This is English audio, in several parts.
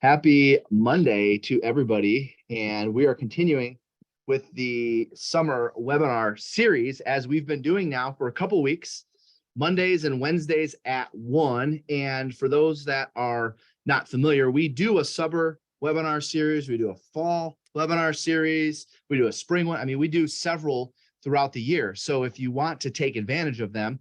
Happy Monday to everybody. And we are continuing with the summer webinar series as we've been doing now for a couple weeks, Mondays and Wednesdays at 1. And for those that are not familiar, we do a summer webinar series, we do a fall webinar series, we do a spring one. I mean, we do several throughout the year. So if you want to take advantage of them,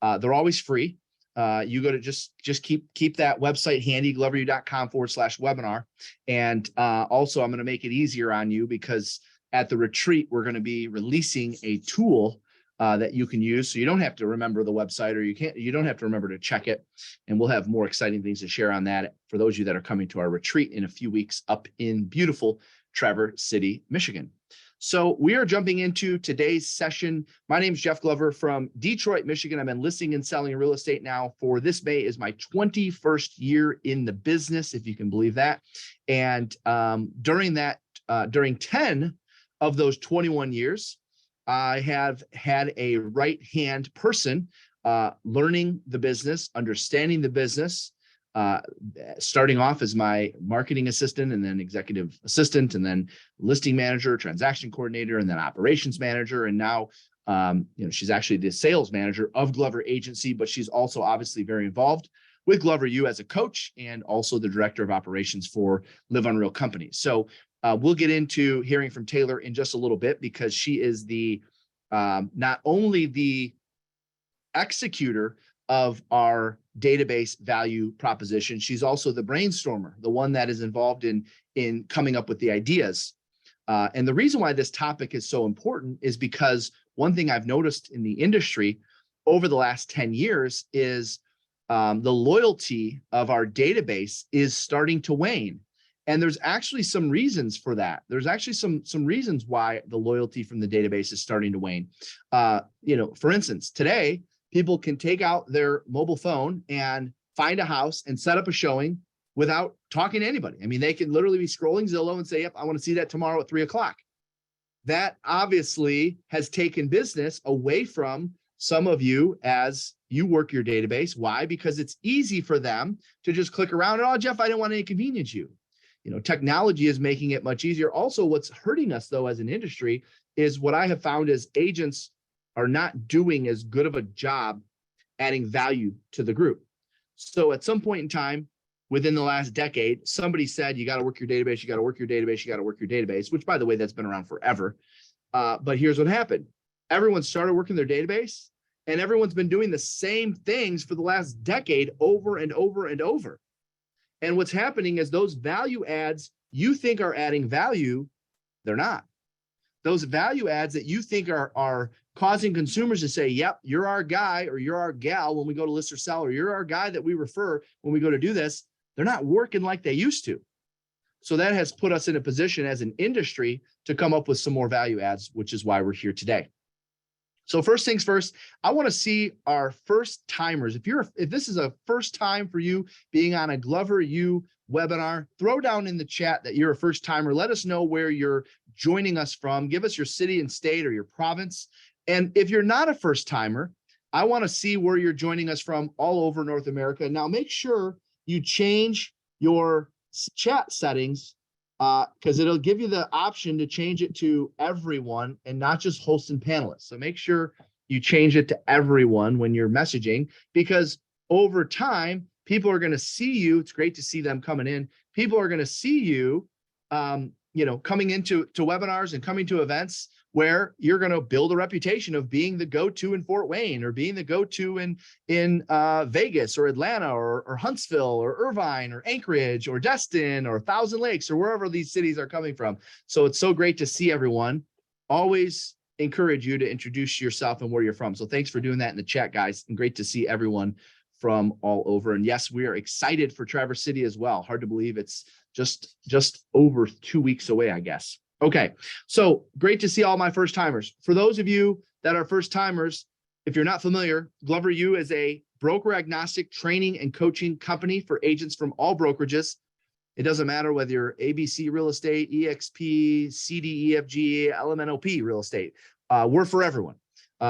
they're always free. You go to just keep that website handy, gloveru.com/webinar. And also I'm going to make it easier on you because at the retreat, we're going to be releasing a tool that you can use. So you don't have to remember the website, or you don't have to remember to check it. And we'll have more exciting things to share on that for those of you that are coming to our retreat in a few weeks up in beautiful Traverse City, Michigan. So we are jumping into today's session. My name is Jeff Glover from Detroit, Michigan. I've been listing and selling real estate now for this May is my 21st year in the business, if you can believe that. And during 10 of those 21 years, I have had a right-hand person learning the business, understanding the business, starting off as my marketing assistant and then executive assistant and then listing manager, transaction coordinator, and then operations manager. And now, she's actually the sales manager of Glover Agency, but she's also obviously very involved with Glover U as a coach and also the director of operations for Live Unreal Companies. So we'll get into hearing from Taylor in just a little bit because she is the not only the executor of our database value proposition, she's also the brainstormer, the one that is involved in coming up with the ideas. And the reason why this topic is so important is because one thing I've noticed in the industry over the last 10 years is the loyalty of our database is starting to wane. And there's actually some reasons for that. There's actually some reasons why the loyalty from the database is starting to wane. For instance, today, people can take out their mobile phone and find a house and set up a showing without talking to anybody. I mean, they can literally be scrolling Zillow and say, yep, I want to see that tomorrow at 3:00. That obviously has taken business away from some of you as you work your database. Why? Because it's easy for them to just click around and, oh, Jeff, I didn't want to inconvenience you. Technology is making it much easier. Also, what's hurting us, though, as an industry is what I have found is agents are not doing as good of a job adding value to the group. So at some point in time within the last decade, somebody said, you got to work your database, you got to work your database, you got to work your database, which, by the way, that's been around forever. But here's what happened. Everyone started working their database, and everyone's been doing the same things for the last decade over and over and over. And what's happening is those value adds you think are adding value, they're not. Those value adds that you think are causing consumers to say, yep, you're our guy or you're our gal when we go to list or sell, or you're our guy that we refer when we go to do this, they're not working like they used to. So that has put us in a position as an industry to come up with some more value adds, which is why we're here today. So first things first, I want to see our first timers. If this is a first time for you being on a Glover U webinar, throw down in the chat that you're a first timer. Let us know where you're joining us from. Give us your city and state or your province. And if you're not a first timer, I want to see where you're joining us from all over North America. Now make sure you change your chat settings because it'll give you the option to change it to everyone and not just hosts and panelists. So make sure you change it to everyone when you're messaging, because over time, people are going to see you. It's great to see them coming in. People are going to see you, coming into webinars and coming to events where you're going to build a reputation of being the go-to in Fort Wayne or being the go-to in Vegas or Atlanta or Huntsville or Irvine or Anchorage or Destin or Thousand Lakes or wherever these cities are coming from. So it's so great to see everyone. Always encourage you to introduce yourself and where you're from. So thanks for doing that in the chat, guys. And great to see everyone from all over. And yes, we are excited for Traverse City as well. Hard to believe it's just over 2 weeks away, I guess. Okay, so great to see all my first timers. For those of you that are first timers, if you're not familiar, Glover U is a broker agnostic training and coaching company for agents from all brokerages. It doesn't matter whether you're ABC Real Estate, EXP, CDEFG, LMNOP Real Estate. We're for everyone.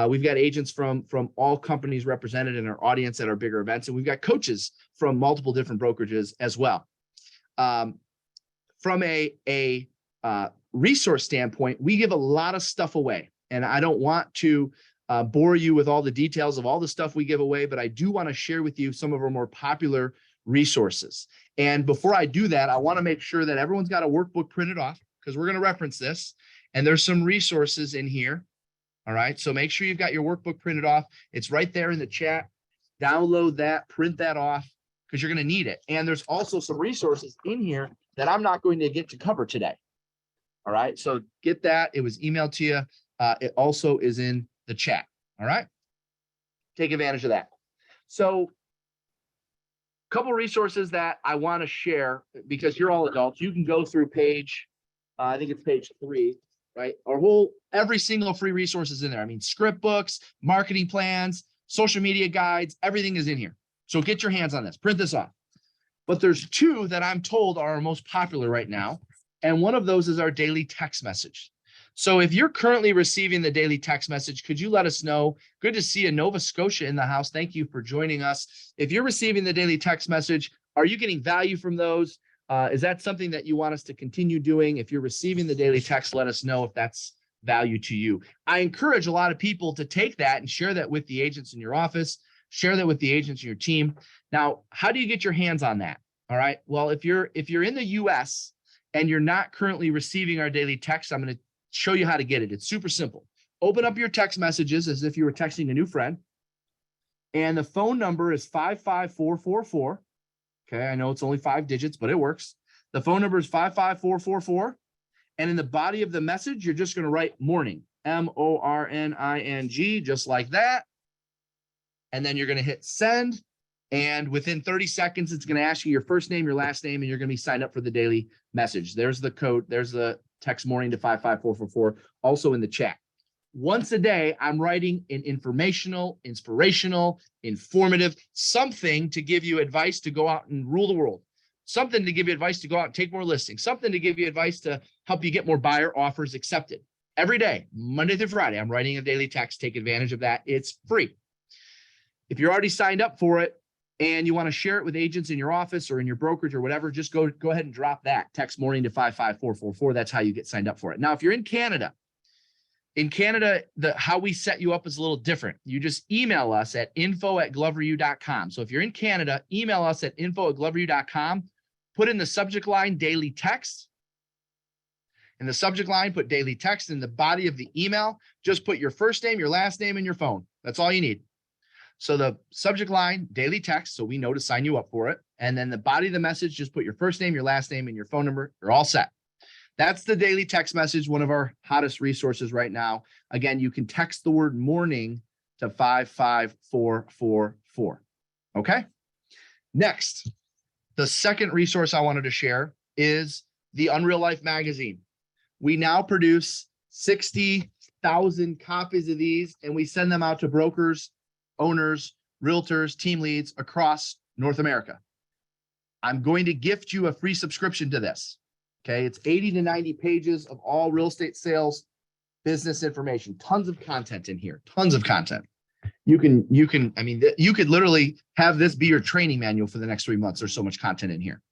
We've got agents from all companies represented in our audience at our bigger events, and we've got coaches from multiple different brokerages as well. from a resource standpoint, we give a lot of stuff away. And I don't want to bore you with all the details of all the stuff we give away, but I do want to share with you some of our more popular resources. And before I do that, I want to make sure that everyone's got a workbook printed off, because we're going to reference this. And there's some resources in here. All right. So make sure you've got your workbook printed off. It's right there in the chat. Download that, print that off, because you're going to need it. And there's also some resources in here that I'm not going to get to cover today. All right. So get that. It was emailed to you. It also is in the chat. All right. Take advantage of that. So a couple resources that I want to share, because you're all adults. You can go through page, I think it's page 3, right? Every single free resource is in there. I mean, script books, marketing plans, social media guides, everything is in here. So get your hands on this, print this off. But there's 2 that I'm told are our most popular right now. And one of those is our daily text message. So if you're currently receiving the daily text message, could you let us know? Good to see a Nova Scotia in the house. Thank you for joining us. If you're receiving the daily text message, are you getting value from those? Is that something that you want us to continue doing? If you're receiving the daily text, let us know if that's value to you. I encourage a lot of people to take that and share that with the agents in your office, share that with the agents in your team. Now, how do you get your hands on that? All right. Well, if you're in the US and you're not currently receiving our daily text, I'm going to show you how to get it. It's super simple. Open up your text messages as if you were texting a new friend. And the phone number is 55444. Okay, I know it's only 5 digits, but it works. The phone number is 55444. And in the body of the message, you're just going to write morning, MORNING, just like that. And then you're going to hit send. And within 30 seconds, it's going to ask you your first name, your last name, and you're going to be signed up for the daily message. There's the code. There's the text morning to 55444, also in the chat. Once a day, I'm writing an informational, inspirational, informative, something to give you advice to go out and rule the world, something to give you advice to go out and take more listings, something to give you advice to help you get more buyer offers accepted. Every day, Monday through Friday, I'm writing a daily text. Take advantage of that. It's free. If you're already signed up for it and you want to share it with agents in your office or in your brokerage or whatever, just go ahead and drop that. Text morning to 55444. That's how you get signed up for it. Now, if you're in Canada, how we set you up is a little different. You just email us at info@gloveru.com. So if you're in Canada, email us at info@gloveru.com. Put in the subject line daily text. In the subject line, put daily text. In the body of the email, just put your first name, your last name, and your phone. That's all you need. So the subject line, daily text, so we know to sign you up for it. And then the body of the message, just put your first name, your last name, and your phone number. You're all set. That's the daily text message, one of our hottest resources right now. Again, you can text the word morning to 55444. Okay? Next, the second resource I wanted to share is the Unreal Life magazine. We now produce 60,000 copies of these, and we send them out to brokers, owners, realtors, team leads across North America. I'm going to gift you a free subscription to this. Okay, it's 80 to 90 pages of all real estate sales, business information, tons of content in here, tons of content. You could literally have this be your training manual for the next 3 months. There's so much content in here.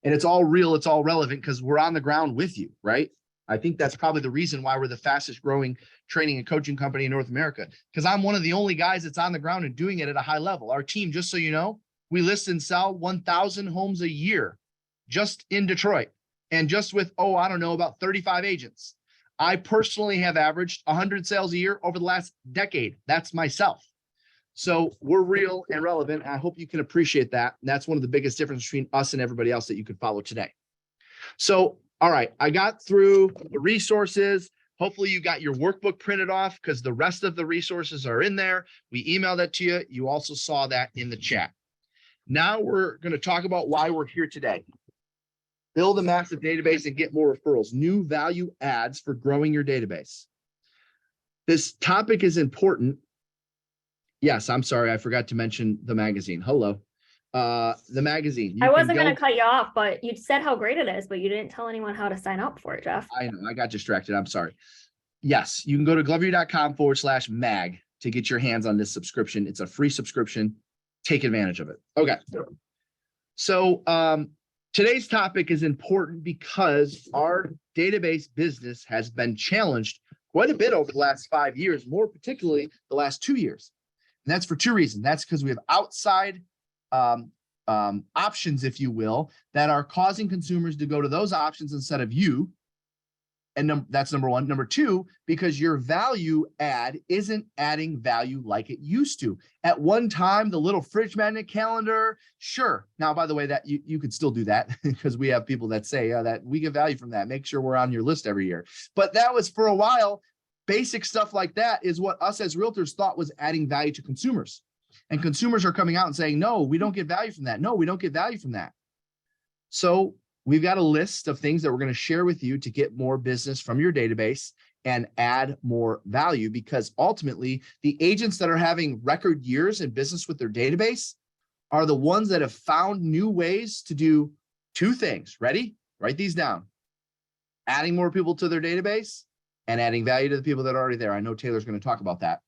And it's all real, it's all relevant because we're on the ground with you, right? I think that's probably the reason why we're the fastest growing training and coaching company in North America, because I'm one of the only guys that's on the ground and doing it at a high level. Our team, just so you know, we list and sell 1,000 homes a year just in Detroit. And just with, about 35 agents. I personally have averaged 100 sales a year over the last decade. That's myself. So we're real and relevant. I hope you can appreciate that. And that's one of the biggest differences between us and everybody else that you could follow today. So, all right, I got through the resources. Hopefully you got your workbook printed off because the rest of the resources are in there. We emailed that to you. You also saw that in the chat. Now we're going to talk about why we're here today. Build a massive database and get more referrals. New value adds for growing your database. This topic is important. Yes, I'm sorry. I forgot to mention the magazine. Hello. The magazine. I wasn't going to cut you off, but you said how great it is, but you didn't tell anyone how to sign up for it, Jeff. I know. I got distracted. I'm sorry. Yes, you can go to gloveru.com/mag to get your hands on this subscription. It's a free subscription. Take advantage of it. Okay. So, Today's topic is important because our database business has been challenged quite a bit over the last 5 years, more particularly the last 2 years. And that's for two reasons. That's because we have outside options, if you will, that are causing consumers to go to those options instead of you. And that's number one. Number two, because your value add isn't adding value like it used to. At one time, the little fridge magnet calendar, sure. Now, by the way, that you could still do that because we have people that say that we get value from that. Make sure we're on your list every year. But that was for a while. Basic stuff like that is what us as realtors thought was adding value to consumers. And consumers are coming out and saying, no, we don't get value from that. No, we don't get value from that. So we've got a list of things that we're going to share with you to get more business from your database and add more value, because ultimately the agents that are having record years in business with their database are the ones that have found new ways to do two things. Ready? Write these down. Adding more people to their database and adding value to the people that are already there. I know Taylor's going to talk about that,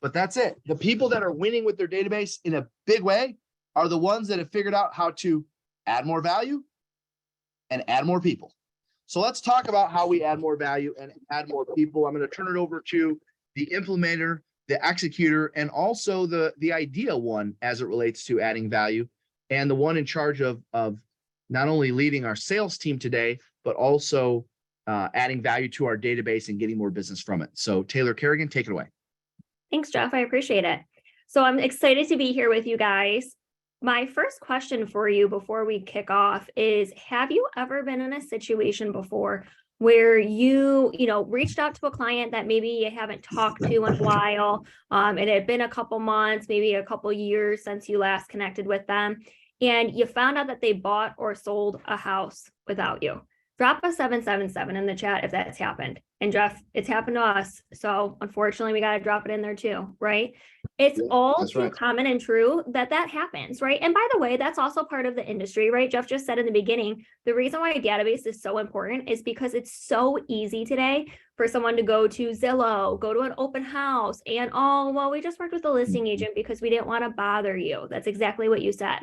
but that's it. The people that are winning with their database in a big way are the ones that have figured out how to add more value and add more people. So let's talk about how we add more value and add more people. I'm going to turn it over to the implementer, the executor, and also the idea one as it relates to adding value, and the one in charge of not only leading our sales team today, but also adding value to our database and getting more business from it. So Taylor Kerrigan, take it away. Thanks, Jeff. I appreciate it. So I'm excited to be here with you guys. My first question for you before we kick off is, have you ever been in a situation before where you reached out to a client that maybe you haven't talked to in a while? It had been a couple months, maybe a couple years since you last connected with them, and you found out that they bought or sold a house without you. Drop a 777 in the chat if that's happened. And Jeff, it's happened to us. So unfortunately, we got to drop it in there too, right? It's all too common and true that happens, right? And by the way, that's also part of the industry, right? Jeff just said in the beginning, the reason why a database is so important is because it's so easy today for someone to go to Zillow, go to an open house, and we just worked with a listing agent because we didn't want to bother you. That's exactly what you said.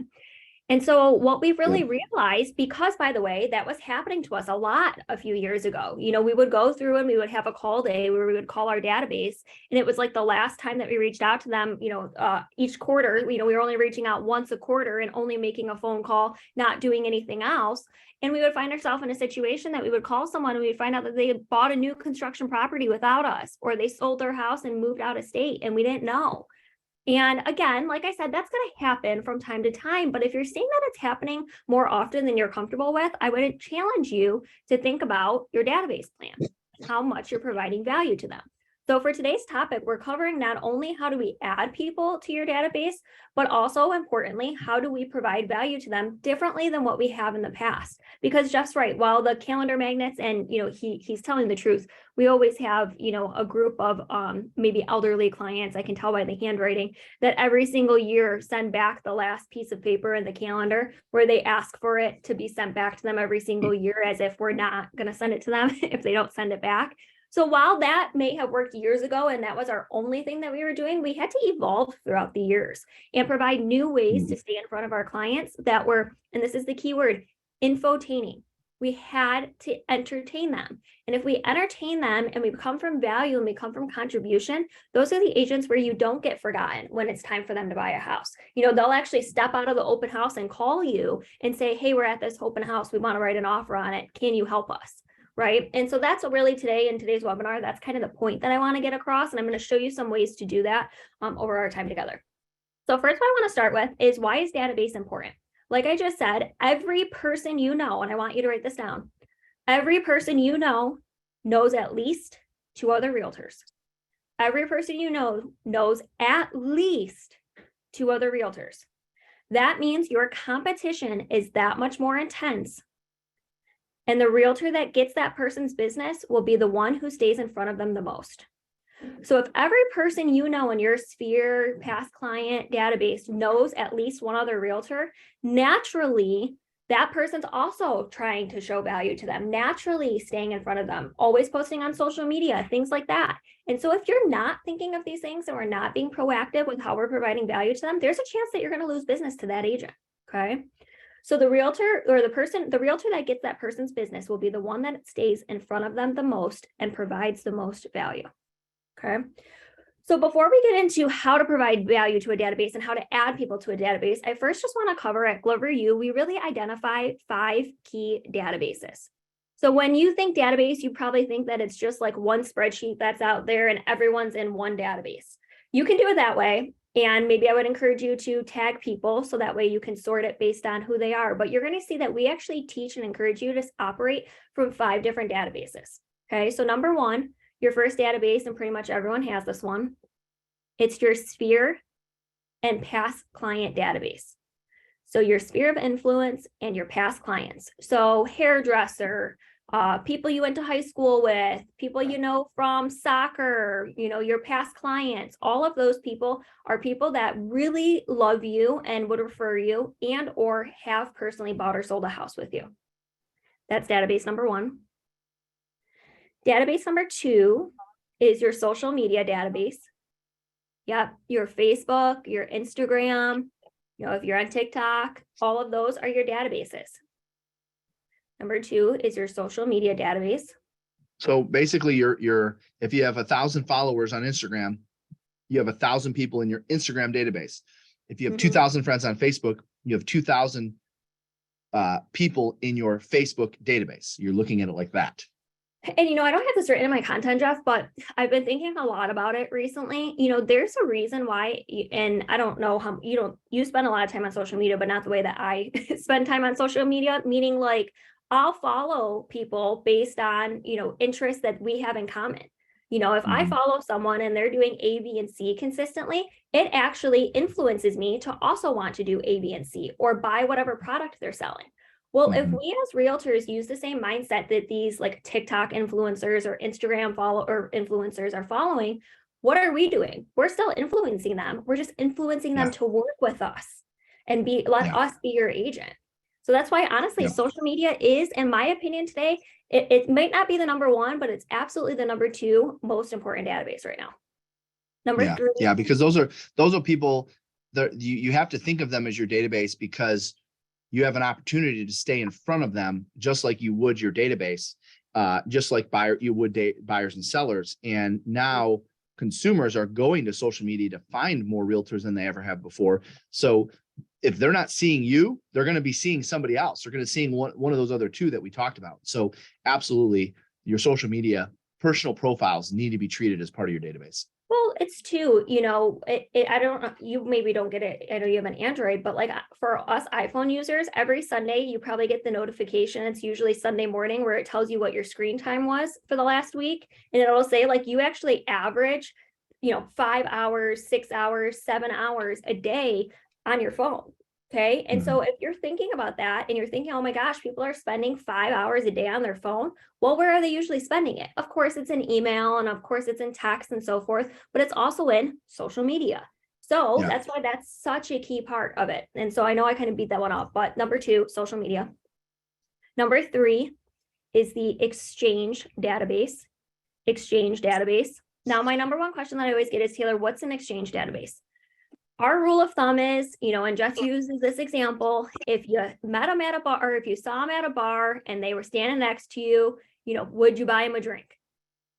And so what we've really realized, because by the way, that was happening to us a lot a few years ago, we would go through and we would have a call day where we would call our database. And it was like the last time that we reached out to them, each quarter, we were only reaching out once a quarter and only making a phone call, not doing anything else. And we would find ourselves in a situation that we would call someone and we'd find out that they had bought a new construction property without us, or they sold their house and moved out of state and we didn't know. And again, like I said, that's going to happen from time to time. But if you're seeing that it's happening more often than you're comfortable with, I would challenge you to think about your database plan, how much you're providing value to them. So for today's topic, we're covering not only how do we add people to your database, but also importantly, how do we provide value to them differently than what we have in the past? Because Jeff's right, while the calendar magnets, and he's telling the truth, we always have a group of maybe elderly clients, I can tell by the handwriting, that every single year send back the last piece of paper in the calendar where they ask for it to be sent back to them every single year, as if we're not going to send it to them if they don't send it back. So while that may have worked years ago and that was our only thing that we were doing, we had to evolve throughout the years and provide new ways to stay in front of our clients that were, and this is the key word, infotaining. We had to entertain them. And if we entertain them and we come from value and we come from contribution, those are the agents where you don't get forgotten when it's time for them to buy a house. They'll actually step out of the open house and call you and say, hey, we're at this open house. We want to write an offer on it. Can you help us? Right. And so that's really in today's webinar, that's kind of the point that I want to get across. And I'm going to show you some ways to do that over our time together. So first, what I want to start with is, why is database important? Like I just said, every person and I want you to write this down, every person knows at least 2 other realtors. Every person knows at least 2 other realtors. That means your competition is that much more intense. And the realtor that gets that person's business will be the one who stays in front of them the most. So if every person in your sphere, past client database knows at least 1 other realtor, naturally, that person's also trying to show value to them, naturally staying in front of them, always posting on social media, things like that. And so if you're not thinking of these things and we're not being proactive with how we're providing value to them, there's a chance that you're going to lose business to that agent. Okay. So the realtor or the realtor that gets that person's business will be the one that stays in front of them the most and provides the most value. Okay. So before we get into how to provide value to a database and how to add people to a database, I first just want to cover at Glover U, we really identify 5 key databases. So when you think database, you probably think that it's just like one spreadsheet that's out there and everyone's in one database. You can do it that way. And maybe I would encourage you to tag people so that way you can sort it based on who they are. But you're going to see that we actually teach and encourage you to operate from 5 different databases. Okay, so number 1, your first database, and pretty much everyone has this one. It's your sphere and past client database. So your sphere of influence and your past clients. So hairdresser, people you went to high school with, people you know from soccer, your past clients, all of those people are people that really love you and would refer you and or have personally bought or sold a house with you. That's database number 1. Database number 2 is your social media database. Yep, your Facebook, your Instagram, if you're on TikTok, all of those are your databases. Number 2 is your social media database. So basically if you have 1,000 followers on Instagram, you have 1,000 people in your Instagram database. If you have 2,000 friends on Facebook, you have 2,000 people in your Facebook database. You're looking at it like that. And, I don't have this written in my content, Jeff, but I've been thinking a lot about it recently. There's a reason why, and I don't know how you spend a lot of time on social media, but not the way that I spend time on social media, meaning like I'll follow people based on, interests that we have in common. If I follow someone and they're doing A, B, and C consistently, it actually influences me to also want to do A, B, and C or buy whatever product they're selling. Well, if we as realtors use the same mindset that these like TikTok influencers or Instagram influencers are following, what are we doing? We're still influencing them. We're just influencing them to work with us and let us be your agent. So that's why, honestly, social media is, in my opinion today, it might not be the number 1, but it's absolutely the number 2 most important database right now. Number 3. Yeah, because those are people that you have to think of them as your database because you have an opportunity to stay in front of them, just like you would your database, just like you would buyers and sellers. And now consumers are going to social media to find more realtors than they ever have before. So if they're not seeing you, they're going to be seeing somebody else. They're going to seeing one of those other 2 that we talked about. So absolutely, your social media personal profiles need to be treated as part of your database. Well, it's too, I don't know, you maybe don't get it. I know you have an Android, but like for us iPhone users, every Sunday, you probably get the notification. It's usually Sunday morning where it tells you what your screen time was for the last week. And it'll say like you actually average, 5 hours, 6 hours, 7 hours a day on your phone. Okay. And so if you're thinking about that and you're thinking, oh my gosh, people are spending 5 hours a day on their phone. Well, where are they usually spending it? Of course, it's in email and of course it's in text and so forth, but it's also in social media. So that's why that's such a key part of it. And so I know I kind of beat that one off, but number 2, social media. Number 3 is the exchange database. Now, my number 1 question that I always get is, Taylor, what's an exchange database? Our rule of thumb is, and Jeff uses this example, if you met them at a bar, or if you saw them at a bar and they were standing next to you, would you buy them a drink?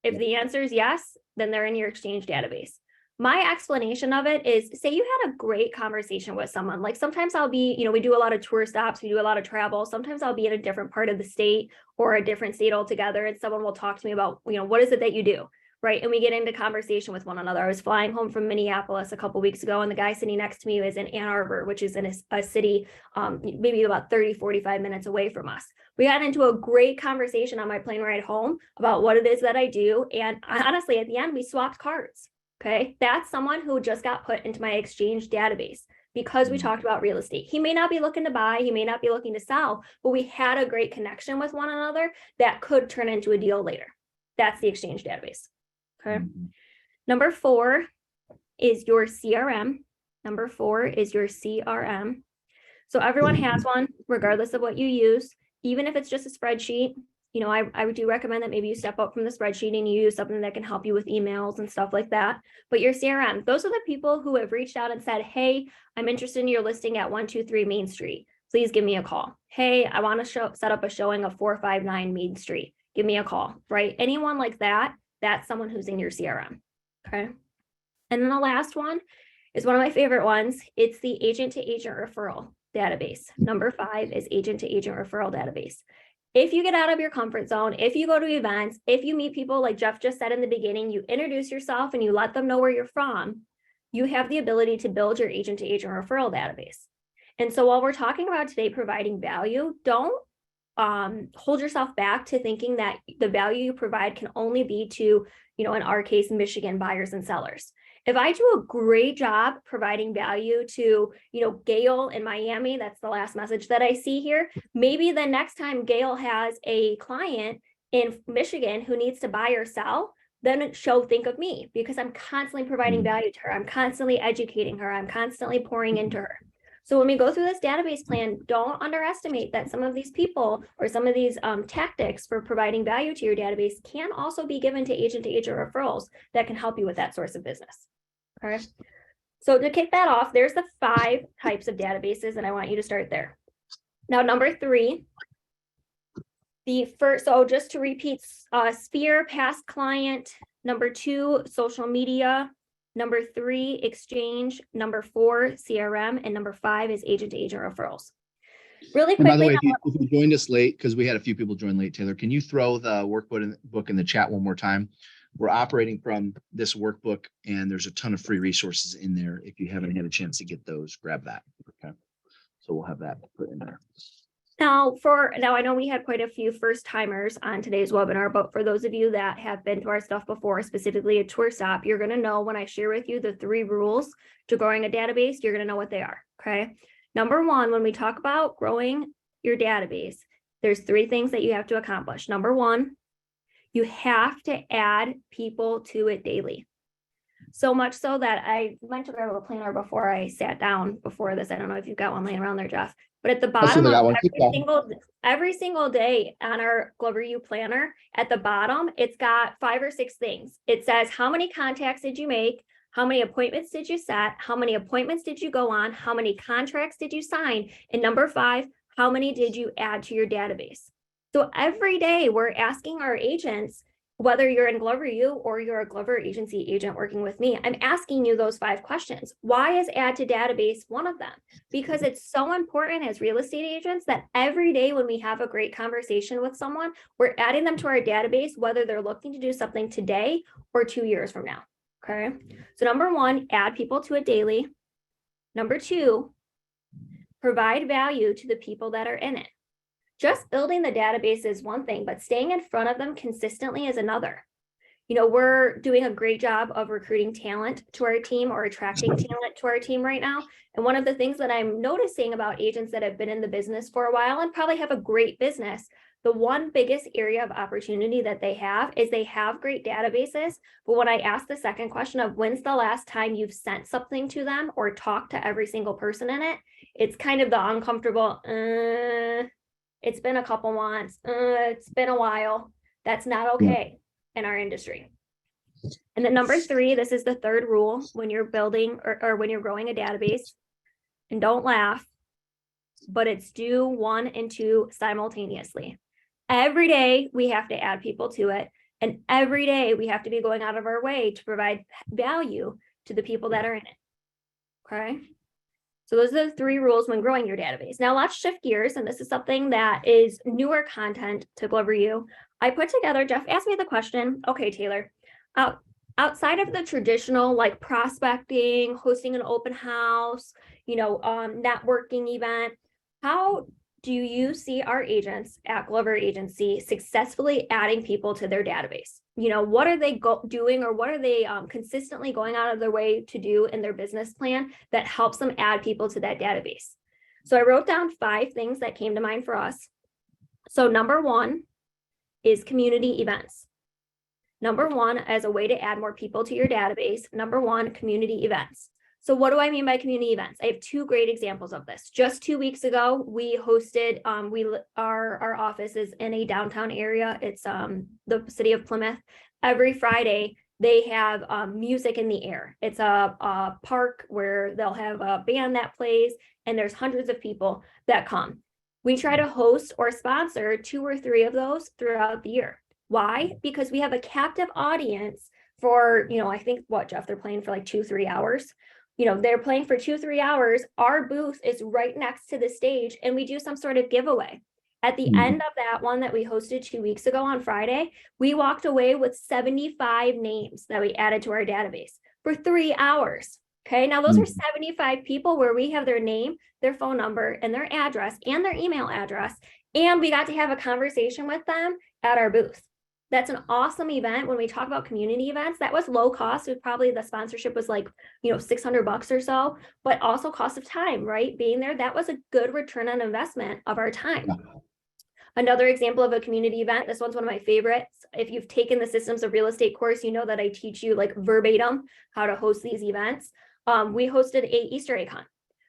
If the answer is yes, then they're in your exchange database. My explanation of it is, say you had a great conversation with someone. Like sometimes I'll be, we do a lot of tour stops, we do a lot of travel. Sometimes I'll be in a different part of the state or a different state altogether, and someone will talk to me about, what is it that you do? Right. And we get into conversation with one another. I was flying home from Minneapolis a couple of weeks ago, and the guy sitting next to me was in Ann Arbor, which is in a city maybe about 30-45 minutes away from us. We got into a great conversation on my plane ride home about what it is that I do. And honestly, at the end, we swapped cards. Okay. That's someone who just got put into my exchange database because we talked about real estate. He may not be looking to buy, he may not be looking to sell, but we had a great connection with one another that could turn into a deal later. That's the exchange database. Okay. Number 4 is your CRM. So everyone has one, regardless of what you use, even if it's just a spreadsheet. I do recommend that maybe you step up from the spreadsheet and you use something that can help you with emails and stuff like that. But your CRM, those are the people who have reached out and said, hey, I'm interested in your listing at 123 Main Street. please give me a call. Hey, I want to set up a showing of 459 Mead Street. Give me a call, right? Anyone like that, that's someone who's in your CRM. Okay. And then the last one is one of my favorite ones. It's the agent to agent referral database. Number 5 is agent to agent referral database. If you get out of your comfort zone, if you go to events, if you meet people like Jeff just said in the beginning, you introduce yourself and you let them know where you're from, you have the ability to build your agent to agent referral database. And so while we're talking about today providing value, don't hold yourself back to thinking that the value you provide can only be to, in our case, Michigan buyers and sellers. If I do a great job providing value to, Gail in Miami, that's the last message that I see here. Maybe the next time Gail has a client in Michigan who needs to buy or sell, then she'll think of me because I'm constantly providing value to her. I'm constantly educating her. I'm constantly pouring into her. So when we go through this database plan, don't underestimate that some of these people or some of these tactics for providing value to your database can also be given to agent referrals that can help you with that source of business. Okay. So to kick that off, there's the 5 types of databases, and I want you to start there. Now, number 3, so just to repeat, Sphere, past client. Number 2, social media. Number 3, exchange. Number 4, CRM. And number 5 is agent to agent referrals. Really quickly. And by the way, if you joined us late, because we had a few people join late, Taylor, can you throw the workbook in the chat one more time? We're operating from this workbook, and there's a ton of free resources in there. If you haven't had a chance to get those, grab that. Okay. So we'll have that put in there. Now, I know we had quite a few first timers on today's webinar, but for those of you that have been to our stuff before, specifically a tour stop, you're going to know when I share with you the 3 rules to growing a database, you're going to know what they are. Okay. Number 1, when we talk about growing your database, there's 3 things that you have to accomplish. Number 1, you have to add people to it daily. So much so that I went to grab a planner before I sat down before this. I don't know if you've got one laying around there, Jeff, but at the bottom of every single day on our Glover U planner, at the bottom, it's got 5 or 6 things. It says, how many contacts did you make? How many appointments did you set? How many appointments did you go on? How many contracts did you sign? And number 5, how many did you add to your database? So every day we're asking our agents, whether you're in Glover U or you're a Glover agency agent working with me, I'm asking you those 5 questions. Why is add to database one of them? Because it's so important as real estate agents that every day when we have a great conversation with someone, we're adding them to our database, whether they're looking to do something today or 2 years from now. Okay. So number 1, add people to it daily. Number 2, provide value to the people that are in it. Just building the database is one thing, but staying in front of them consistently is another. We're doing a great job of recruiting talent to our team or attracting talent to our team right now. And one of the things that I'm noticing about agents that have been in the business for a while and probably have a great business, the one biggest area of opportunity that they have is they have great databases. But when I ask the second question of when's the last time you've sent something to them or talked to every single person in it, it's kind of the uncomfortable, it's been a couple months. It's been a while. That's not okay in our industry. And then number 3, this is the 3rd rule when you're building or when you're growing a database. And don't laugh, but it's do 1 and 2 simultaneously. Every day we have to add people to it. And every day we have to be going out of our way to provide value to the people that are in it. Okay. So those are the 3 rules when growing your database. Now let's shift gears. And this is something that is newer content to Glover U. I put together, Jeff asked me the question, okay, Taylor, outside of the traditional like prospecting, hosting an open house, networking event, how do you see our agents at Glover Agency successfully adding people to their database? What are they doing or what are they consistently going out of their way to do in their business plan that helps them add people to that database? So I wrote down 5 things that came to mind for us. So number 1 is community events. Number 1, as a way to add more people to your database, number 1, community events. So what do I mean by community events? I have 2 great examples of this. Just 2 weeks ago, we hosted, our office is in a downtown area. It's the city of Plymouth. Every Friday, They have music in the air. It's a park where they'll have a band that plays, and there's hundreds of people that come. We try to host or sponsor 2 or 3 of those throughout the year. Why? Because we have a captive audience for, I think what, Jeff, they're playing for like 2-3 hours. They're playing for 2-3 hours. Our booth is right next to the stage, and we do some sort of giveaway. At the end of that one that we hosted 2 weeks ago on Friday, we walked away with 75 names that we added to our database for 3 hours. Okay, now those are 75 people where we have their name, their phone number, and their address, and their email address, and we got to have a conversation with them at our booth. That's an awesome event. When we talk about community events, that was low cost. It probably the sponsorship was like, $600 or so, but also cost of time, right? Being there, that was a good return on investment of our time. Another example of a community event, this one's one of my favorites. If you've taken the Systems of Real Estate course, you know that I teach you like verbatim how to host these events. We hosted a Easter egg hunt.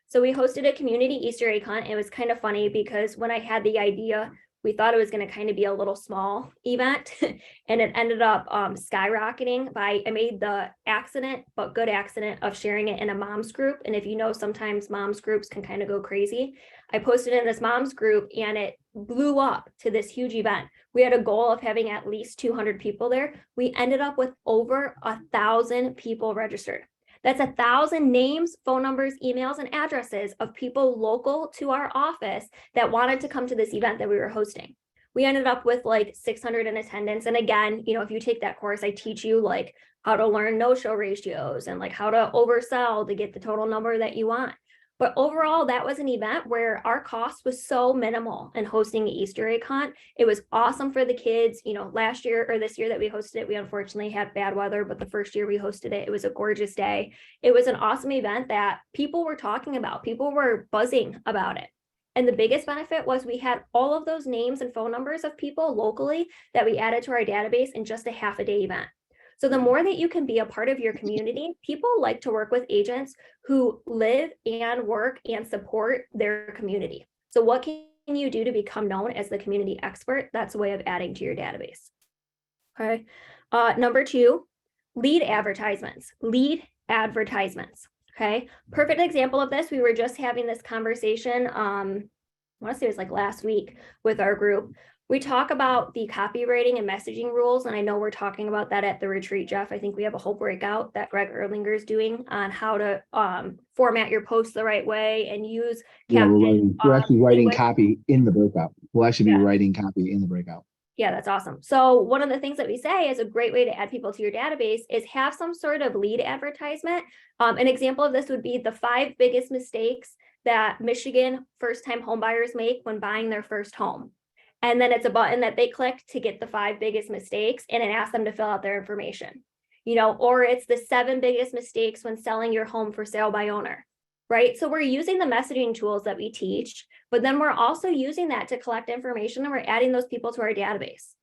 So we hosted a community Easter egg hunt. It was kind of funny because when I had the idea, we thought it was going to kind of be a little small event, and it ended up skyrocketing. I made the accident, but good accident, of sharing it in a mom's group. And if you know, sometimes moms groups can kind of go crazy. I posted in this mom's group, and it blew up to this huge event. We had a goal of having at least 200 people there. We ended up with over 1,000 people registered. That's 1,000 names, phone numbers, emails, and addresses of people local to our office that wanted to come to this event that we were hosting. We ended up with like 600 in attendance. And again, if you take that course, I teach you like how to learn no-show ratios and like how to oversell to get the total number that you want. But overall, that was an event where our cost was so minimal in hosting the Easter egg hunt. It was awesome for the kids. Last year or this year that we hosted it, we unfortunately had bad weather, but the first year we hosted it, it was a gorgeous day. It was an awesome event that people were talking about. People were buzzing about it. And the biggest benefit was we had all of those names and phone numbers of people locally that we added to our database in just a half-a-day event. So the more that you can be a part of your community, people like to work with agents who live and work and support their community. So what can you do to become known as the community expert? That's a way of adding to your database. Okay. Number 2, lead advertisements. Lead advertisements. Okay. Perfect example of this. We were just having this conversation. I want to say it was like last week with our group. We talk about the copywriting and messaging rules, and I know we're talking about that at the retreat, Jeff. I think we have a whole breakout that Greg Erlinger is doing on how to format your posts the right way and use caption. We're actually writing copy in the breakout. We'll actually be writing copy in the breakout. Yeah, that's awesome. So one of the things that we say is a great way to add people to your database is have some sort of lead advertisement. An example of this would be the 5 biggest mistakes that Michigan first-time homebuyers make when buying their first home. And then it's a button that they click to get the 5 biggest mistakes, and it asks them to fill out their information, or it's the 7 biggest mistakes when selling your home for sale by owner, right? So we're using the messaging tools that we teach, but then we're also using that to collect information, and we're adding those people to our database.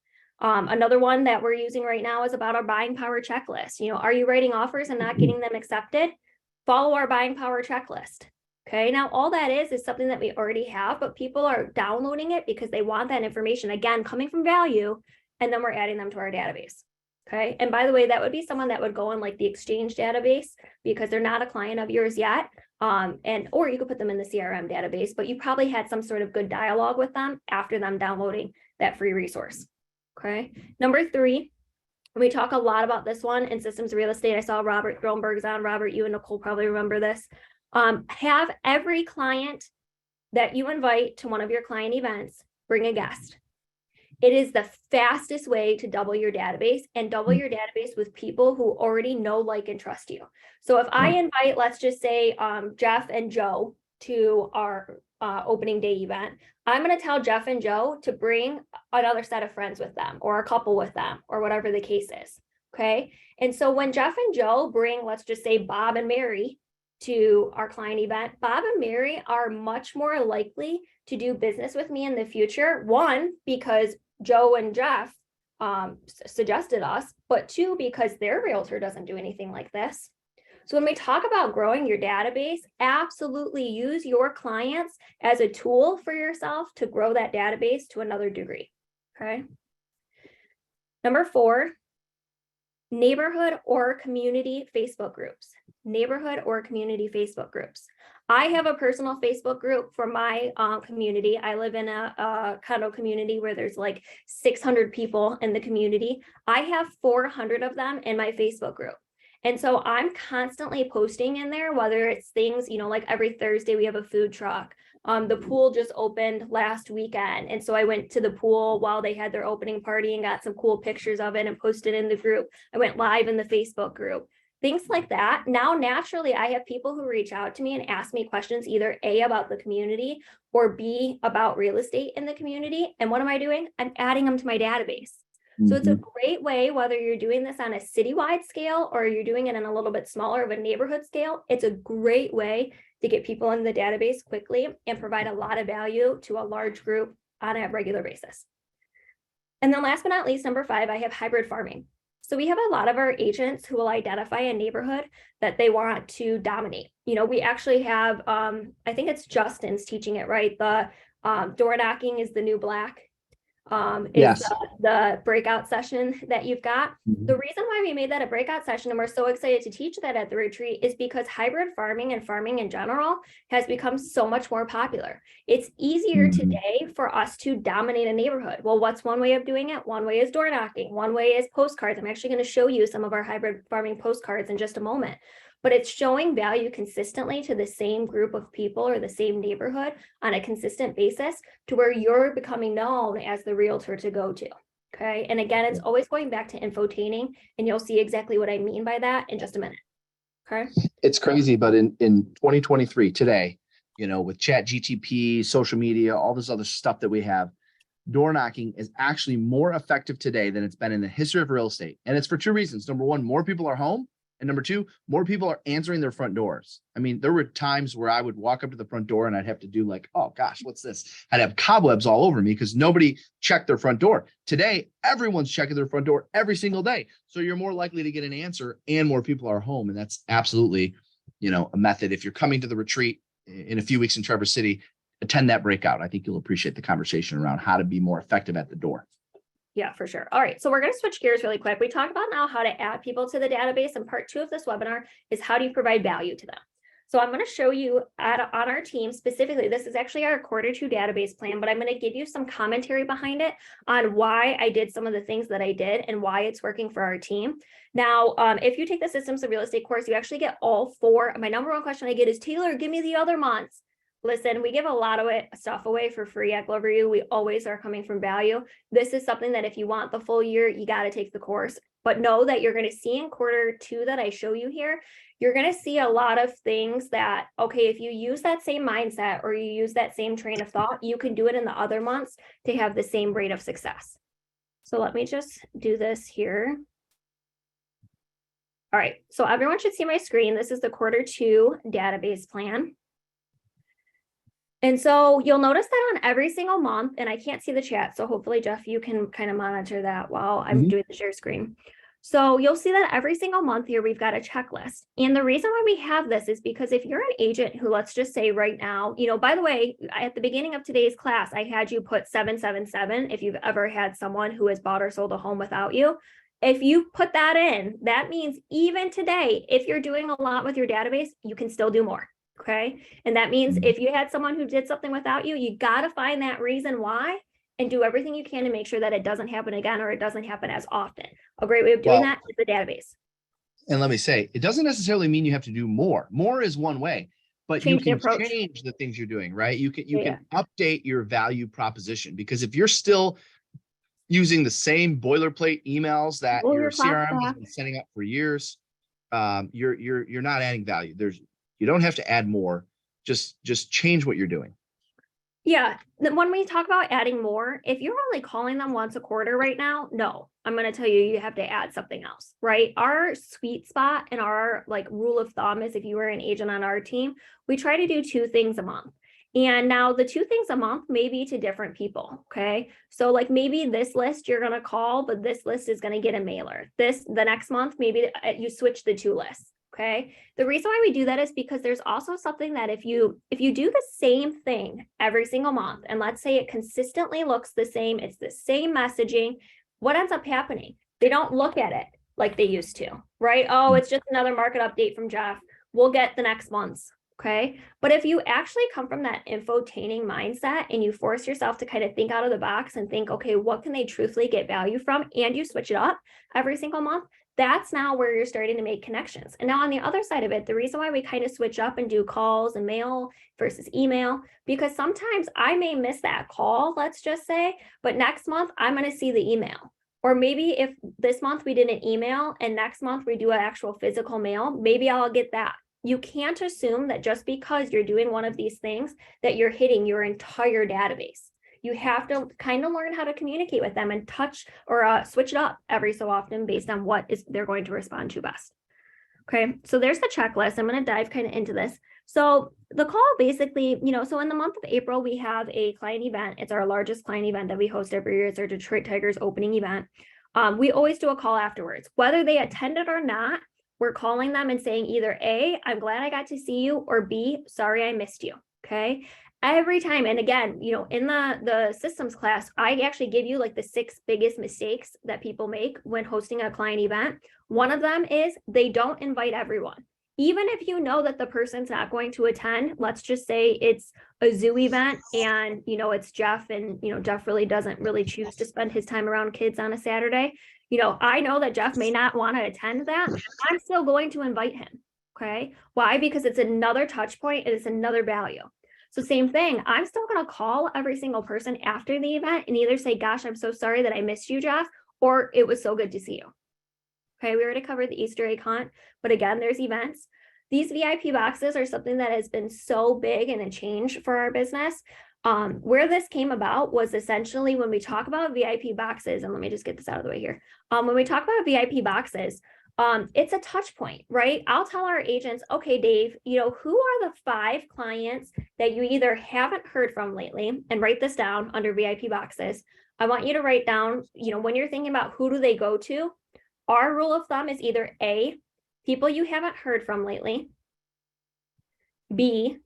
Another one that we're using right now is about our buying power checklist. Are you writing offers and not getting them accepted? Follow our buying power checklist. Okay, now all that is something that we already have, but people are downloading it because they want that information, again, coming from value, and then we're adding them to our database. Okay, and by the way, that would be someone that would go in like the Exchange database because they're not a client of yours yet, or you could put them in the CRM database, but you probably had some sort of good dialogue with them after them downloading that free resource. Okay, number 3, we talk a lot about this one in Systems Real Estate. I saw Robert Thronberg's on. Robert, you and Nicole probably remember this. Have every client that you invite to one of your client events bring a guest. It is the fastest way to double your database, and double your database with people who already know, like, and trust you. So if I invite, let's just say, Jeff and Joe to our opening day event, I'm going to tell Jeff and Joe to bring another set of friends with them, or a couple with them, or whatever the case is. Okay. And so when Jeff and Joe bring, let's just say, Bob and Mary to our client event, Bob and Mary are much more likely to do business with me in the future. 1, because Joe and Jeff suggested us, but 2, because their realtor doesn't do anything like this. So when we talk about growing your database, absolutely use your clients as a tool for yourself to grow that database to another degree. Okay. Number 4, neighborhood or community Facebook groups. Neighborhood or community Facebook groups. I have a personal Facebook group for my community. I live in a condo community where there's like 600 people in the community. I have 400 of them in my Facebook group. And so I'm constantly posting in there, whether it's things, like every Thursday we have a food truck. The pool just opened last weekend. And so I went to the pool while they had their opening party and got some cool pictures of it and posted in the group. I went live in the Facebook group. Things like that. Now, naturally, I have people who reach out to me and ask me questions, either A, about the community, or B, about real estate in the community. And what am I doing? I'm adding them to my database. So it's a great way, whether you're doing this on a citywide scale or you're doing it in a little bit smaller of a neighborhood scale, it's a great way to get people in the database quickly and provide a lot of value to a large group on a regular basis. And then last but not least, number 5, I have hybrid farming. So we have a lot of our agents who will identify a neighborhood that they want to dominate. We actually have, I think it's Justin's teaching it, right? The door knocking is the new black. Yes. The breakout session that you've got. The reason why we made that a breakout session and we're so excited to teach that at the retreat is because hybrid farming and farming in general has become so much more popular. It's easier today for us to dominate a neighborhood. Well, what's one way of doing it? One way is door knocking. One way is postcards. I'm actually going to show you some of our hybrid farming postcards in just a moment. But it's showing value consistently to the same group of people or the same neighborhood on a consistent basis to where you're becoming known as the realtor to go to. Okay. And again, it's always going back to infotaining, and you'll see exactly what I mean by that in just a minute. Okay. It's crazy, but in 2023 today, with chat GTP, social media, all this other stuff that we have, door knocking is actually more effective today than it's been in the history of real estate. And it's for 2 reasons. Number 1, more people are home. And number 2, more people are answering their front doors. I mean, there were times where I would walk up to the front door and I'd have to do like, oh gosh, what's this? I'd have cobwebs all over me because nobody checked their front door. Today, everyone's checking their front door every single day. So you're more likely to get an answer and more people are home. And that's absolutely, a method. If you're coming to the retreat in a few weeks in Traverse City, attend that breakout. I think you'll appreciate the conversation around how to be more effective at the door. Yeah, for sure. All right. So we're going to switch gears really quick. We talked about now how to add people to the database, and part 2 of this webinar is how do you provide value to them? So I'm going to show you on our team specifically, this is actually our Q2 database plan, but I'm going to give you some commentary behind it on why I did some of the things that I did and why it's working for our team. Now, if you take the Systems of Real Estate course, you actually get all 4. My number 1 question I get is, Taylor, give me the other months. Listen, we give a lot of stuff away for free at Gloverview. We always are coming from value. This is something that if you want the full year, you got to take the course. But know that you're going to see in Q2 that I show you here, you're going to see a lot of things that, okay, if you use that same mindset or you use that same train of thought, you can do it in the other months to have the same rate of success. So let me just do this here. All right, so everyone should see my screen. This is the Q2 database plan. And so you'll notice that on every single month, and I can't see the chat, so hopefully, Jeff, you can kind of monitor that while I'm doing the share screen. So you'll see that every single month here, we've got a checklist. And the reason why we have this is because if you're an agent who, let's just say right now, by the way, at the beginning of today's class, I had you put 777 if you've ever had someone who has bought or sold a home without you. If you put that in, that means even today, if you're doing a lot with your database, you can still do more. Okay. And that means if you had someone who did something without you, you got to find that reason why and do everything you can to make sure that it doesn't happen again or it doesn't happen as often. A great way of doing that is the database. And let me say, it doesn't necessarily mean you have to do more. More is one way, but you can change the things you're doing, right? You can update your value proposition, because if you're still using the same boilerplate emails that your CRM has been sending up for years, you're not adding value. You don't have to add more, just change what you're doing. Yeah. When we talk about adding more, if you're only calling them once a quarter right now, no, I'm going to tell you have to add something else, right? Our sweet spot and our rule of thumb is if you were an agent on our team, we try to do 2 things a month. And now the 2 things a month may be to different people. Okay. So maybe this list you're going to call, but this list is going to get a mailer. The next month, maybe you switch the 2 lists. Okay. The reason why we do that is because there's also something that if you do the same thing every single month, and let's say it consistently looks the same, it's the same messaging, what ends up happening? They don't look at it. like they used to, right? Oh, it's just another market update from Jeff. We'll get the next month's. Okay. But if you actually come from that infotaining mindset and you force yourself to kind of think out of the box and think, okay, what can they truthfully get value from? And you switch it up every single month, that's now where you're starting to make connections. And now on the other side of it, the reason why we kind of switch up and do calls and mail versus email, because sometimes I may miss that call, let's just say, but next month I'm going to see the email. Or maybe if this month we did an email and next month we do an actual physical mail, maybe I'll get that. You can't assume that just because you're doing one of these things that you're hitting your entire database. You have to kind of learn how to communicate with them and touch or switch it up every so often based on what is they're going to respond to best. Okay, so there's the checklist. I'm going to dive kind of into this. So the call basically, so in the month of April, we have a client event. It's our largest client event that we host every year. It's our Detroit Tigers opening event. We always do a call afterwards, whether they attended or not. We're calling them and saying either A, I'm glad I got to see you, or B, sorry, I missed you. Okay. Every time. And again, in the systems class, I actually give you like the 6 biggest mistakes that people make when hosting a client event. One of them is they don't invite everyone. Even if you know that the person's not going to attend, let's just say it's a zoo event and, it's Jeff and, Jeff really doesn't really choose to spend his time around kids on a Saturday. I know that Jeff may not want to attend that. I'm still going to invite him. Okay. Why? Because it's another touch point and it's another value. So same thing, I'm still going to call every single person after the event and either say, gosh, I'm so sorry that I missed you, Jeff, or it was so good to see you. Okay, we already covered the Easter egg hunt, but again, there's events. These VIP boxes are something that has been so big and a change for our business. Where this came about was essentially when we talk about VIP boxes, and let me just get this out of the way here. When we talk about VIP boxes, it's a touch point, right? I'll tell our agents, okay, Dave, who are the 5 clients that you either haven't heard from lately, and write this down under VIP boxes. I want you to write down, when you're thinking about who do they go to, our rule of thumb is either A, people you haven't heard from lately, B,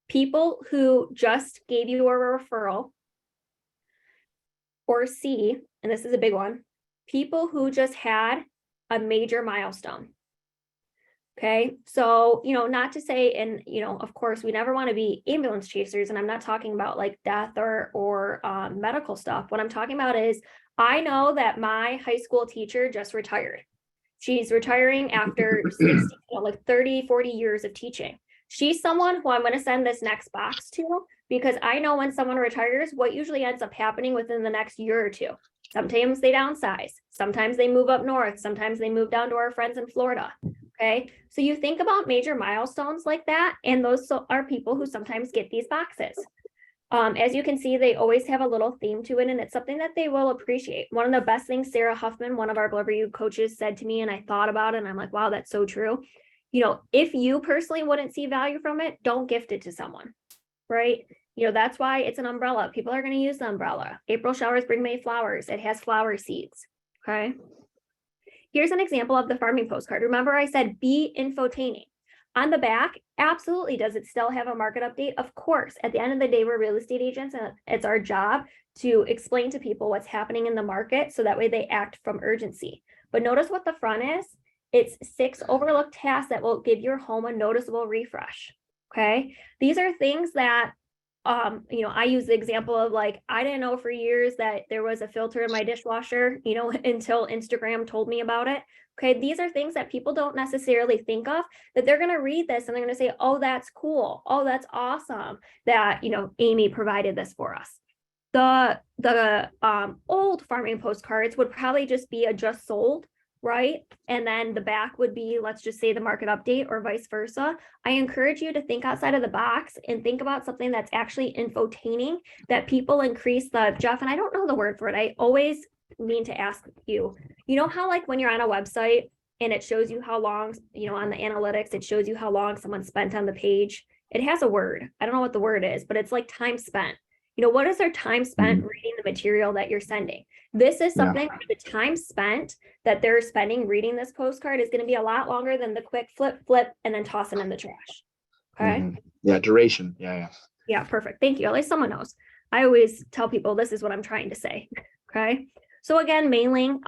people who just gave you a referral, or C, and this is a big one, people who just had a major milestone. Okay, so, not to say, and, of course, we never want to be ambulance chasers, and I'm not talking about like death or medical stuff. What I'm talking about is, I know that my high school teacher just retired. She's retiring after 60, 30, 40 years of teaching. She's someone who I'm going to send this next box to, because I know when someone retires, what usually ends up happening within the next year or two. Sometimes they downsize. Sometimes they move up north. Sometimes they move down to our friends in Florida. Okay. So you think about major milestones like that, and those are people who sometimes get these boxes. As you can see, they always have a little theme to it, and it's something that they will appreciate. One of the best things Sarah Huffman, one of our Blubber You coaches, said to me, and I thought about it, and I'm like, wow, that's so true. If you personally wouldn't see value from it, don't gift it to someone, right? That's why it's an umbrella. People are going to use the umbrella. April showers bring May flowers. It has flower seeds. Okay. Here's an example of the farming postcard. Remember I said be infotaining. On the back, absolutely, does it still have a market update? Of course. At the end of the day, we're real estate agents, and it's our job to explain to people what's happening in the market so that way they act from urgency. But notice what the front is. It's 6 overlooked tasks that will give your home a noticeable refresh. Okay. These are things that I use the example of like, I didn't know for years that there was a filter in my dishwasher, until Instagram told me about it. Okay. These are things that people don't necessarily think of, that they're going to read this and they're going to say, oh, that's cool. Oh, that's awesome that, Amy provided this for us. The old farming postcards would probably just be a just sold, right? And then the back would be, let's just say, the market update or vice versa. I encourage you to think outside of the box and think about something that's actually infotaining, that people increase the, Jeff, and I don't know the word for it. I always mean to ask you, how like when you're on a website and it shows you how long, on the analytics, it shows you how long someone spent on the page. It has a word. I don't know what the word is, but it's like time spent. What is their time spent reading the material that you're sending? This is something the time spent that they're spending reading this postcard is going to be a lot longer than the quick flip, and then toss it in the trash. Okay. Yeah. Duration. Yeah. Yeah. Perfect. Thank you. At least someone knows. I always tell people this is what I'm trying to say. Okay. So again, mailing,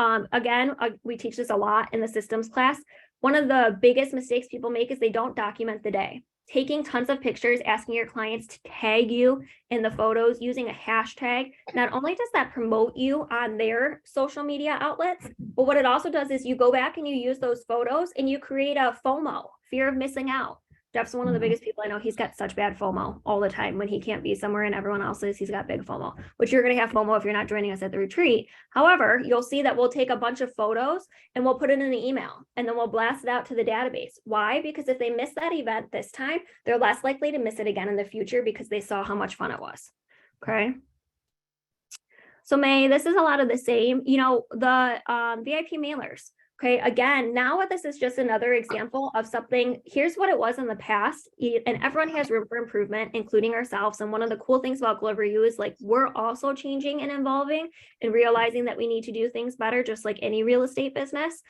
we teach this a lot in the systems class. One of the biggest mistakes people make is they don't document the day. Taking tons of pictures, asking your clients to tag you in the photos, using a hashtag, not only does that promote you on their social media outlets, but what it also does is you go back and you use those photos and you create a FOMO, fear of missing out. Jeff's one of the biggest people I know. He's got such bad FOMO all the time when he can't be somewhere and everyone else is. He's got big FOMO, which you're going to have FOMO if you're not joining us at the retreat. However, you'll see that we'll take a bunch of photos and we'll put it in the email and then we'll blast it out to the database. Why? Because if they miss that event this time, they're less likely to miss it again in the future because they saw how much fun it was. Okay. So May, this is a lot of the same, the VIP mailers. Okay, again, now this is just another example of something. Here's what it was in the past, and everyone has room for improvement, including ourselves. And one of the cool things about Glover U is like we're also changing and evolving and realizing that we need to do things better, just like any real estate business.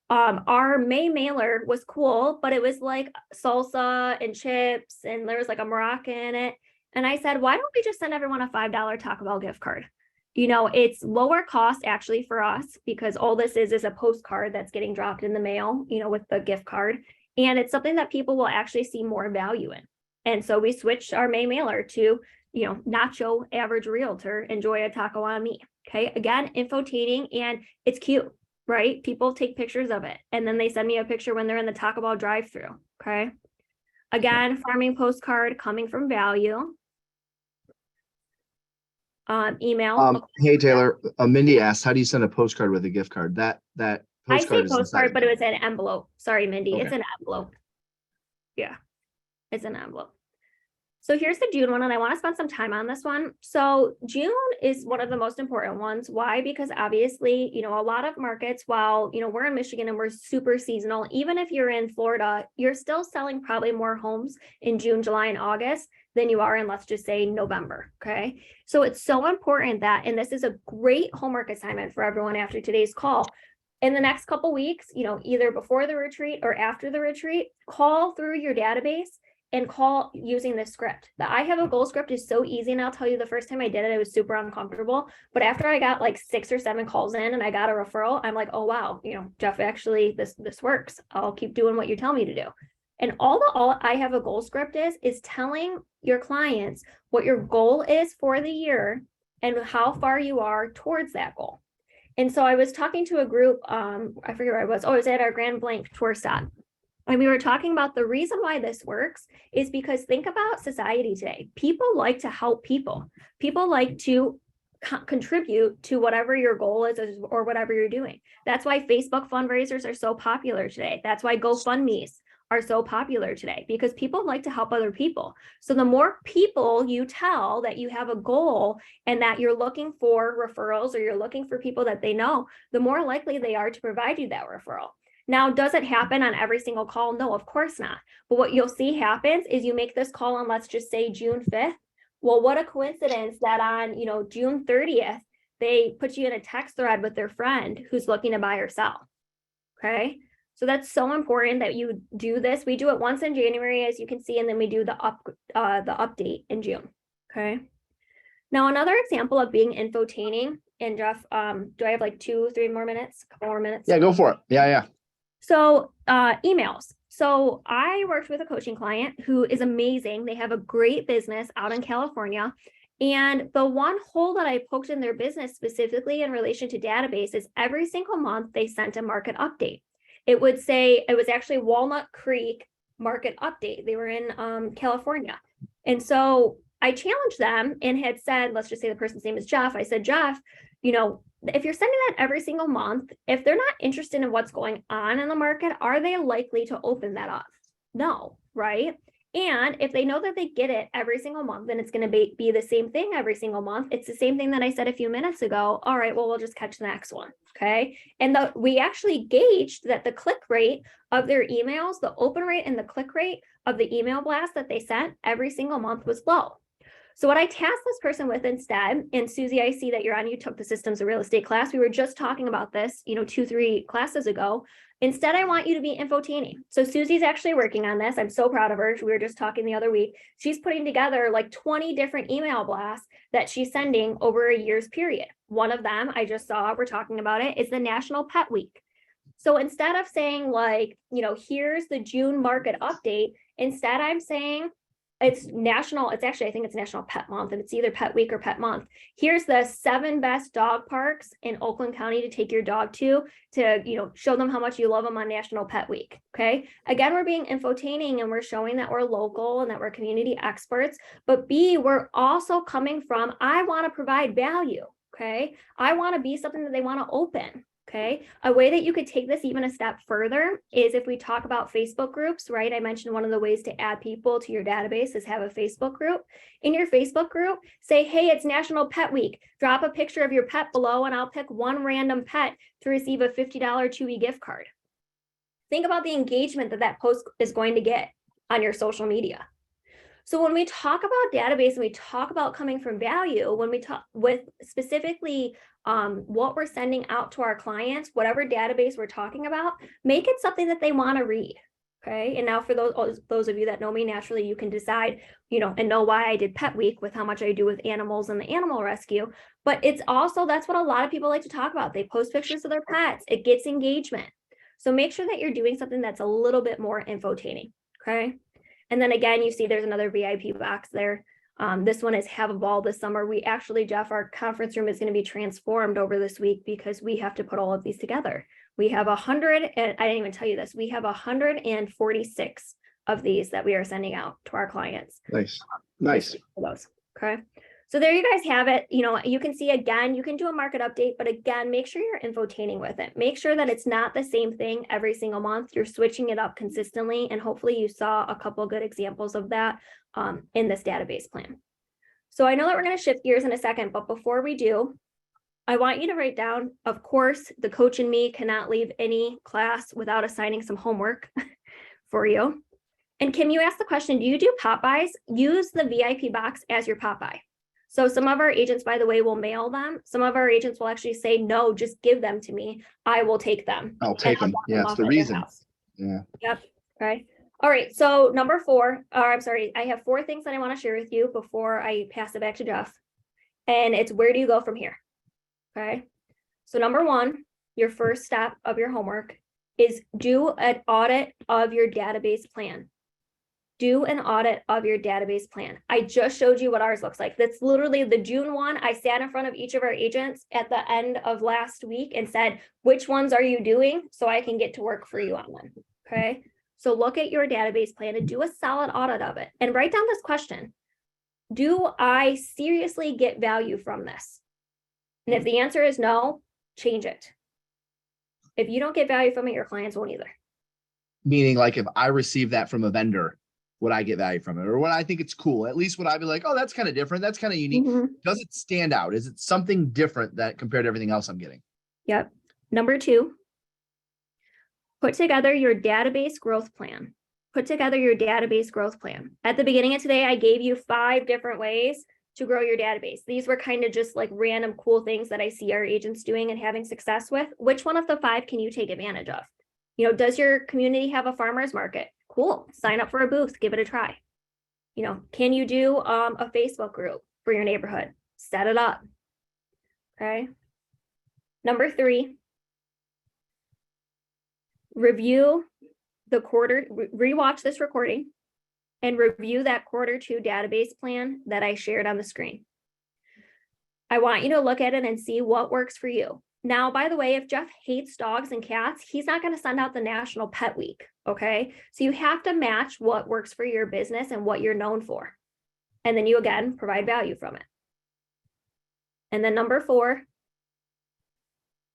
Our May mailer was cool, but it was like salsa and chips, and there was like a maraca in it. And I said, why don't we just send everyone a $5 Taco Bell gift card? It's lower cost actually for us because all this is a postcard that's getting dropped in the mail, with the gift card. And it's something that people will actually see more value in. And so we switched our May mailer to, nacho average realtor, enjoy a taco on me. Okay. Again, infotainment, and it's cute, right? People take pictures of it and then they send me a picture when they're in the Taco Bell drive-through. Okay. Again, farming postcard coming from value. Email. Hey Taylor, Mindy asked, how do you send a postcard with a gift card? That I say postcard is postcard, but it was an envelope. Sorry, Mindy. Okay. It's an envelope. Yeah, it's an envelope. So here's the June one, and I want to spend some time on this one. So June is one of the most important ones. Why? Because obviously, a lot of markets, while, we're in Michigan and we're super seasonal, even if you're in Florida, you're still selling probably more homes in June, July, and August than you are in, let's just say, November. Okay. So it's so important that, and this is a great homework assignment for everyone after today's call. In the next couple weeks, either before the retreat or after the retreat, call through your database and call using this script. The I have a goal script is so easy. And I'll tell you, the first time I did it, it was super uncomfortable. But after I got like 6 or 7 calls in and I got a referral, I'm like, oh, wow, Jeff, actually, this works. I'll keep doing what you tell me to do. And all I have a goal script is telling your clients what your goal is for the year and how far you are towards that goal. And so I was talking to a group, I forget where I was. Oh, it was at our Grand Blanc tour stop. And we were talking about the reason why this works is because think about society today. People like to help people. People like to contribute to whatever your goal is or whatever you're doing. That's why Facebook fundraisers are so popular today. That's why GoFundMe's are so popular today, because people like to help other people. So the more people you tell that you have a goal and that you're looking for referrals or you're looking for people that they know, the more likely they are to provide you that referral. Now, does it happen on every single call? No, of course not. But what you'll see happens is you make this call on, let's just say, June 5th. Well, what a coincidence that on, June 30th, they put you in a text thread with their friend who's looking to buy or sell. Okay. So that's so important that you do this. We do it once in January, as you can see, and then we do the update in June. Okay. Now, another example of being infotaining, and Jeff, do I have like 2-3 more minutes? A couple more minutes? Yeah, go for it. Yeah. So emails. So I worked with a coaching client who is amazing. They have a great business out in California. And the one hole that I poked in their business specifically in relation to database is every single month they sent a market update. It would say, it was actually Walnut Creek market update. They were in California. And so I challenged them and had said, let's just say the person's name is Jeff. I said, Jeff, if you're sending that every single month, if they're not interested in what's going on in the market, are they likely to open that up? No, right? And if they know that they get it every single month, then it's going to be the same thing every single month. It's the same thing that I said a few minutes ago. All right, well, we'll just catch the next one. Okay. And we actually gauged that the click rate of their emails, the open rate and the click rate of the email blast that they sent every single month was low. So what I tasked this person with instead, and Susie, I see that you took the systems of real estate class. We were just talking about this, 2-3 classes ago. Instead, I want you to be infotaining. So Susie's actually working on this. I'm so proud of her. We were just talking the other week. She's putting together like 20 different email blasts that she's sending over a year's period. One of them I just saw, we're talking about it, is the National Pet Week. So instead of saying like, here's the June market update, instead I'm saying it's actually, I think it's National Pet Month, and it's either Pet Week or Pet Month. Here's the 7 best dog parks in Oakland County to take your dog to show them how much you love them on National Pet Week. Okay. Again, we're being infotaining and we're showing that we're local and that we're community experts, but B, we're also coming from, I want to provide value. Okay. I want to be something that they want to open. Okay. A way that you could take this even a step further is if we talk about Facebook groups, right? I mentioned one of the ways to add people to your database is have a Facebook group. In your Facebook group, say, hey, it's National Pet Week. Drop a picture of your pet below and I'll pick one random pet to receive a $50 Chewy gift card. Think about the engagement that post is going to get on your social media. So when we talk about database and we talk about coming from value, when we talk with specifically what we're sending out to our clients, whatever database we're talking about, make it something that they want to read. Okay. And now for those of you that know me, naturally, you can decide, and know why I did Pet Week with how much I do with animals and the animal rescue. But it's also, that's what a lot of people like to talk about. They post pictures of their pets. It gets engagement. So make sure that you're doing something that's a little bit more infotaining. Okay. And then again, you see there's another VIP box there. This one is Have a Ball this summer. We actually, Jeff, our conference room is going to be transformed over this week because we have to put all of these together. We have 100, and I didn't even tell you this, we have 146 of these that we are sending out to our clients. Nice. For those. Okay. So there you guys have it. You can see again, you can do a market update, but again, make sure you're infotaining with it. Make sure that it's not the same thing every single month. You're switching it up consistently. And hopefully you saw a couple good examples of that in this database plan. So I know that we're going to shift gears in a second, but before we do, I want you to write down, of course, the coach and me cannot leave any class without assigning some homework for you. And Kim, you asked the question, do you do pop-bys? Use the VIP box as your pop-by. So some of our agents, by the way, will mail them. Some of our agents will actually say, no, just give them to me. I will take them. I'll take them. Yeah, it's the reason. Yeah. Yep. Okay. All right. So number 4, I have 4 things that I want to share with you before I pass it back to Jeff. And it's, where do you go from here? Okay. So number 1, your first step of your homework is do an audit of your database plan. Do an audit of your database plan. I just showed you what ours looks like. That's literally the June one. I sat in front of each of our agents at the end of last week and said, which ones are you doing so I can get to work for you on them? Okay. So look at your database plan and do a solid audit of it and write down this question. Do I seriously get value from this? And if the answer is no, change it. If you don't get value from it, your clients won't either. Meaning, like, if I receive that from a vendor, would I get value from it? Or when I think it's cool, at least would I be like, oh, that's kind of different. That's kind of unique. Does it stand out? Is it something different that compared to everything else I'm getting? Yep. Number 2, put together your database growth plan. Put together your database growth plan. At the beginning of today, I gave you 5 different ways to grow your database. These were kind of just like random cool things that I see our agents doing and having success with. Which one of the 5 can you take advantage of? Does your community have a farmer's market? Cool. Sign up for a booth. Give it a try. Can you do a Facebook group for your neighborhood? Set it up. Okay. Number 3, review the rewatch this recording and review that Q2 database plan that I shared on the screen. I want you to look at it and see what works for you. Now, by the way, if Jeff hates dogs and cats, he's not going to send out the National Pet Week. Okay. So you have to match what works for your business and what you're known for. And then you, again, provide value from it. And then number 4,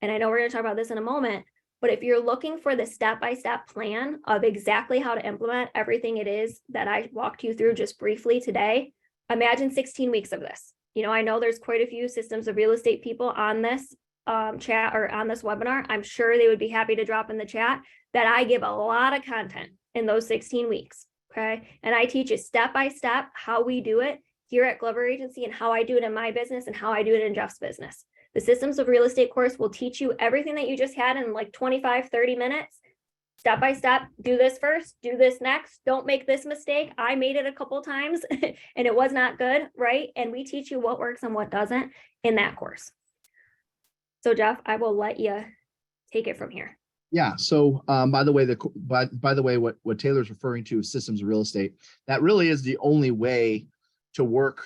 and I know we're going to talk about this in a moment, but if you're looking for the step-by-step plan of exactly how to implement everything it is that I walked you through just briefly today, imagine 16 weeks of this. I know there's quite a few systems of real estate people on this chat or on this webinar. I'm sure they would be happy to drop in the chat that I give a lot of content in those 16 weeks. Okay. And I teach you step by step how we do it here at Glover Agency and how I do it in my business and how I do it in Jeff's business. The Systems of Real Estate course will teach you everything that you just had in like 25, 30 minutes. Step by step, do this first, do this next. Don't make this mistake. I made it a couple times and it was not good, right? And we teach you what works and what doesn't in that course. So Jeff, I will let you take it from here. Yeah. So by the way, what Taylor's referring to is systems of real estate. That really is the only way to work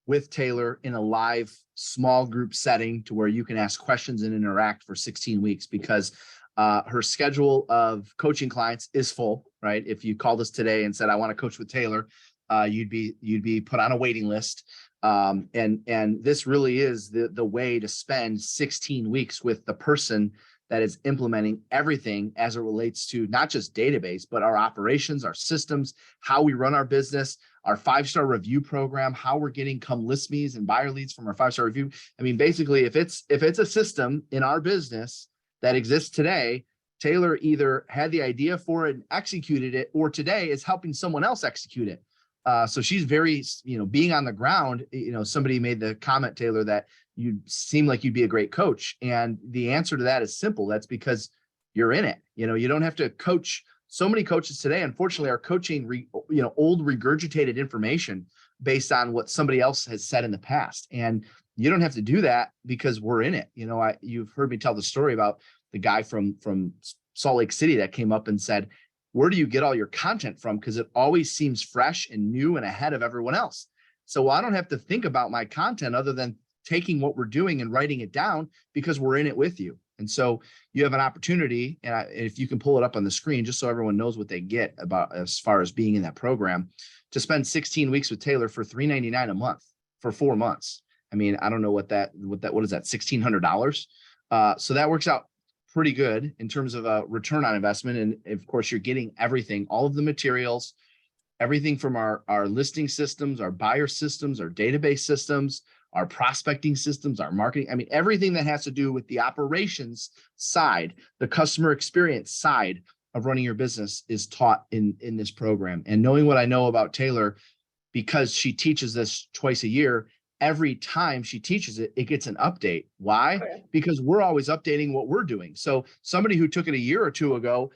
with Taylor in a live small group setting to where you can ask questions and interact for 16 weeks because her schedule of coaching clients is full, right? If you called us today and said, I want to coach with Taylor, you'd be put on a waiting list. And this really is the way to spend 16 weeks with the person that is implementing everything as it relates to not just database, but our operations, our systems, how we run our business, our 5-star review program, how we're getting come list me's and buyer leads from our 5-star review. I mean, basically, if it's a system in our business that exists today, Taylor either had the idea for it and executed it, or today is helping someone else execute it. So she's very, being on the ground. Somebody made the comment, Taylor, that you seem like you'd be a great coach. And the answer to that is simple. That's because you're in it. You don't have to coach. So many coaches today, unfortunately, are coaching, old regurgitated information based on what somebody else has said in the past. And you don't have to do that because we're in it. You've heard me tell the story about the guy from Salt Lake City that came up and said, where do you get all your content from? Because it always seems fresh and new and ahead of everyone else. So I don't have to think about my content other than taking what we're doing and writing it down because we're in it with you. And so you have an opportunity, and if you can pull it up on the screen, just so everyone knows what they get about as far as being in that program, to spend 16 weeks with Taylor for $399 a month for 4 months. I mean, I don't know what is that, $1,600. So that works out pretty good in terms of a return on investment. And of course, you're getting everything, all of the materials, everything from our listing systems, our buyer systems, our database systems, our prospecting systems, our marketing. I mean, everything that has to do with the operations side, the customer experience side of running your business is taught in this program. And knowing what I know about Taylor, because she teaches this twice a year, every time she teaches it, it gets an update. Why? Okay. Because we're always updating what we're doing. So somebody who took it a year or two ago,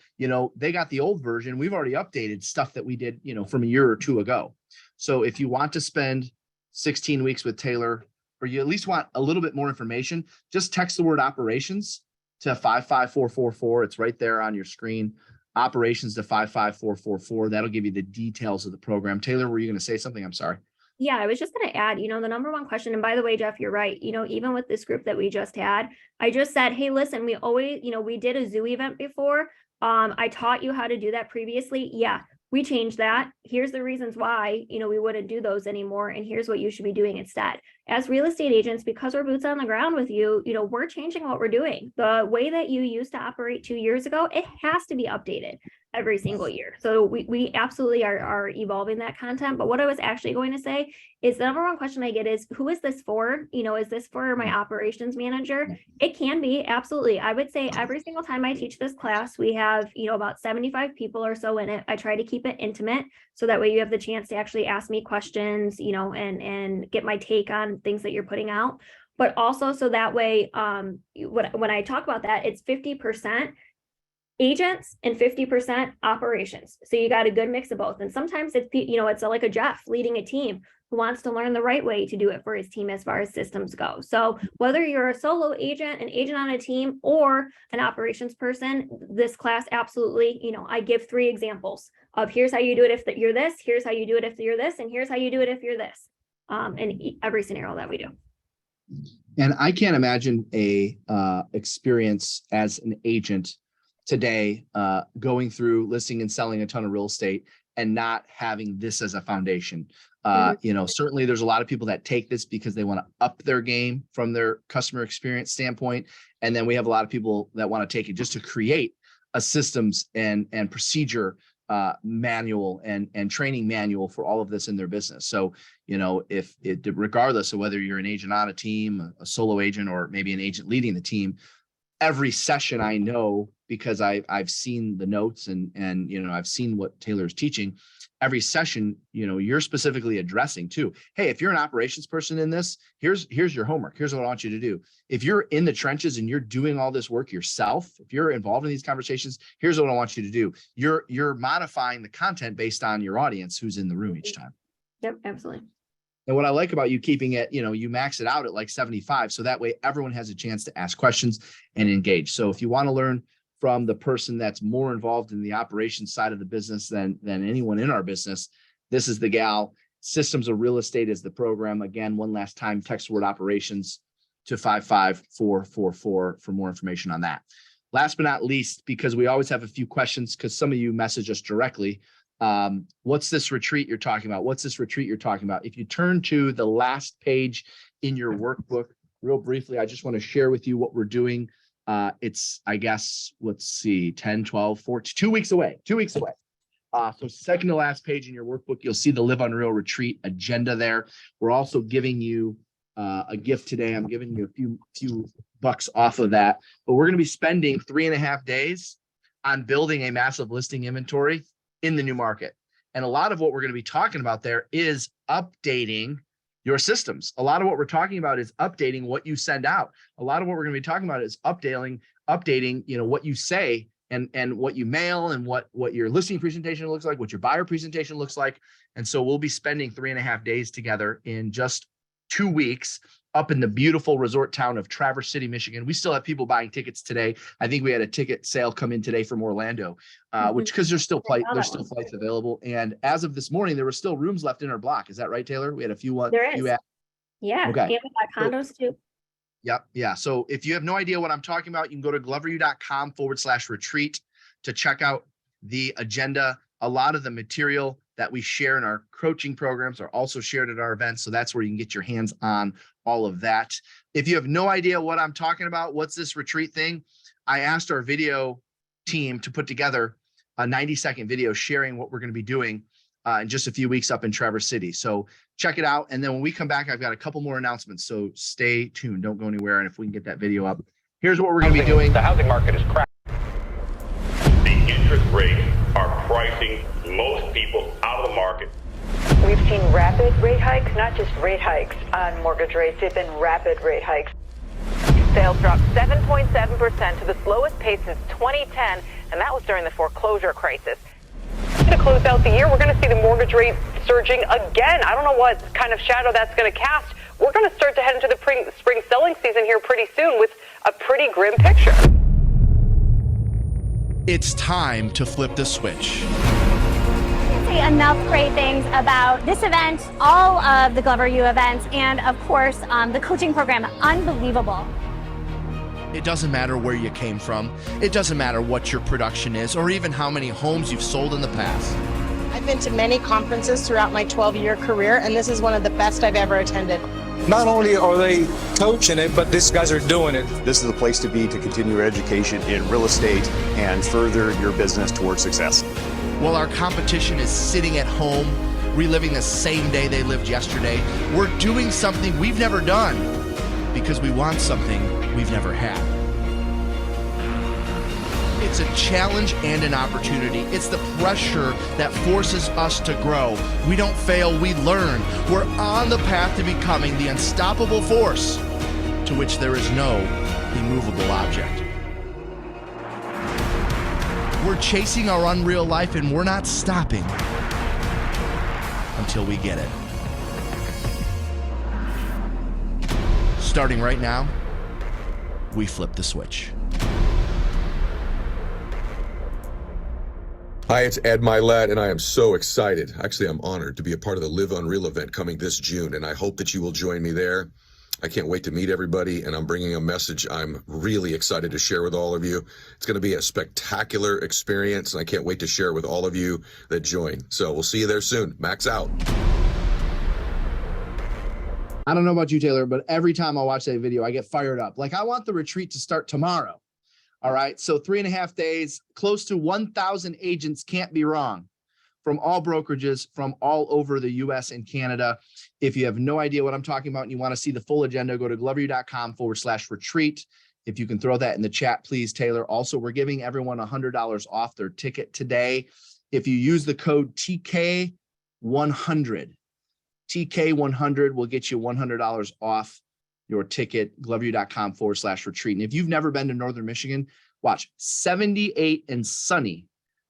they got the old version. We've already updated stuff that we did, from a year or two ago. So if you want to spend 16 weeks with Taylor, or you at least want a little bit more information, just text the word operations to 55444. It's right there on your screen. Operations to 55444. That'll give you the details of the program. Taylor, were you going to say something? I'm sorry. Yeah, I was just going to add, the number one question, and by the way, Jeff, you're right. Even with this group that we just had, I just said, hey, listen, we always, we did a zoo event before. I taught you how to do that previously. Yeah, we changed that. Here's the reasons why, we wouldn't do those anymore. And here's what you should be doing instead. As real estate agents, because we're boots on the ground with you, we're changing what we're doing. The way that you used to operate 2 years ago, it has to be updated every single year. So we absolutely are evolving that content. But what I was actually going to say is the number one question I get is, who is this for? Is this for my operations manager? It can be, absolutely. I would say every single time I teach this class, we have, about 75 people or so in it. I try to keep it intimate so that way you have the chance to actually ask me questions, and get my take on things that you're putting out. But also so that way, when I talk about that, it's 50% agents and 50% operations. So you got a good mix of both. And sometimes it's like a Jeff leading a team who wants to learn the right way to do it for his team as far as systems go. So whether you're a solo agent, an agent on a team, or an operations person, this class absolutely, I give 3 examples of here's how you do it if you're this, here's how you do it if you're this, and here's how you do it if you're this, in every scenario that we do. And I can't imagine a experience as an agent today, going through listing and selling a ton of real estate and not having this as a foundation. Certainly there's a lot of people that take this because they want to up their game from their customer experience standpoint. And then we have a lot of people that want to take it just to create a systems and procedure manual and training manual for all of this in their business. So, if it, regardless of whether you're an agent on a team, a solo agent, or maybe an agent leading the team, every session I know, because I've seen the notes and I've seen what Taylor's teaching. Every session, you're specifically addressing too. Hey, if you're an operations person in this, here's your homework. Here's what I want you to do. If you're in the trenches and you're doing all this work yourself, if you're involved in these conversations, here's what I want you to do. You're modifying the content based on your audience who's in the room each time. Yep, absolutely. And what I like about you keeping it, you max it out at like 75. So that way everyone has a chance to ask questions and engage. So if you want to learn from the person that's more involved in the operations side of the business than anyone in our business, this is the gal. Systems of Real Estate is the program. Again, one last time, text word operations to 55444 for more information on that. Last but not least, because we always have a few questions, because some of you message us directly. What's this retreat you're talking about? What's this retreat you're talking about? If you turn to the last page in your workbook, real briefly, I just want to share with you what we're doing. It's, I guess, let's see, 10, 12, 14, 2 weeks away, 2 weeks away. So second to last page in your workbook, you'll see the Live Unreal Retreat agenda there. We're also giving you a gift today. I'm giving you a few bucks off of that, but we're going to be spending 3.5 days on building a massive listing inventory in the new market. And a lot of what we're going to be talking about there is updating your systems. A lot of what we're talking about is updating what you send out. A lot of what we're going to be talking about is updating, what you say and what you mail and what your listing presentation looks like, what your buyer presentation looks like. And so we'll be spending 3.5 days together in just 2 weeks up in the beautiful resort town of Traverse City, Michigan. We still have people buying tickets today. I think we had a ticket sale come in today from Orlando, which because there's still flights available. And as of this morning, there were still rooms left in our block. Is that right, Taylor? We had a few ones. There is. Yeah. Okay. And we got condos too. Yep. Yeah. So if you have no idea what I'm talking about, you can go to gloveru.com/retreat to check out the agenda. A lot of the material that we share in our coaching programs are also shared at our events. So that's where you can get your hands on all of that. If you have no idea what I'm talking about, what's this retreat thing? I asked our video team to put together a 90-second video sharing what we're going to be doing in just a few weeks up in Traverse City. So check it out. And then when we come back, I've got a couple more announcements. So stay tuned. Don't go anywhere. And if we can get that video up, here's what we're going to be doing. The housing market is crap. The interest rates are pricing most people out of the market. We've seen rapid rate hikes, not just rate hikes on mortgage rates, they've been rapid rate hikes. Sales dropped 7.7% to the slowest pace since 2010, and that was during the foreclosure crisis. To close out the year, we're going to see the mortgage rate surging again. I don't know what kind of shadow that's going to cast. We're going to start to head into the spring selling season here pretty soon with a pretty grim picture. It's time to flip the switch. Enough great things about this event, all of the Glover U events, and of course, the coaching program. Unbelievable. It doesn't matter where you came from. It doesn't matter what your production is or even how many homes you've sold in the past. I've been to many conferences throughout my 12-year career, and this is one of the best I've ever attended. Not only are they coaching it, but these guys are doing it. This is the place to be to continue your education in real estate and further your business towards success. While our competition is sitting at home, reliving the same day they lived yesterday, we're doing something we've never done because we want something we've never had. It's a challenge and an opportunity. It's the pressure that forces us to grow. We don't fail, we learn. We're on the path to becoming the unstoppable force to which there is no immovable object. We're chasing our unreal life and we're not stopping until we get it. Starting right now, we flip the switch. Hi, it's Ed Milet, and I am so excited. Actually, I'm honored to be a part of the Live Unreal event coming this June, and I hope that you will join me there. I can't wait to meet everybody, and I'm bringing a message I'm really excited to share with all of you. It's going to be a spectacular experience, and I can't wait to share it with all of you that join. So we'll see you there soon. Max out. I don't know about you, Taylor, but every time I watch that video, I get fired up. Like, I want the retreat to start tomorrow. All right. So 3.5 days, close to 1,000 agents can't be wrong from all brokerages from all over the US and Canada. If you have no idea what I'm talking about and you want to see the full agenda, go to gloveru.com/retreat. If you can throw that in the chat, please, Taylor. Also, we're giving everyone $100 off their ticket today. If you use the code TK100, TK100 will get you $100 off your ticket, gloveru.com/retreat. And if you've never been to Northern Michigan, watch 78 and sunny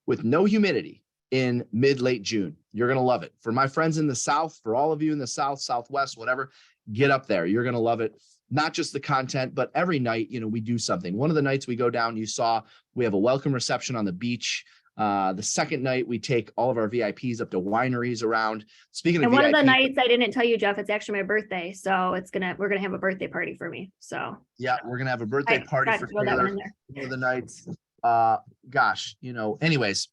with no humidity in late June. You're going to love it. For my friends in the South, for all of you in the South, Southwest, whatever, get up there. You're going to love it. Not just the content, but every night, we do something. One of the nights we go down, you saw we have a welcome reception on the beach. The second night, we take all of our VIPs up to wineries around. Speaking of one VIP, of the nights I didn't tell you, Jeff, it's actually my birthday. So we're going to have a birthday party for me. So yeah, we're going to have a birthday party for throw that one Taylor. in there. One of the nights, anyways,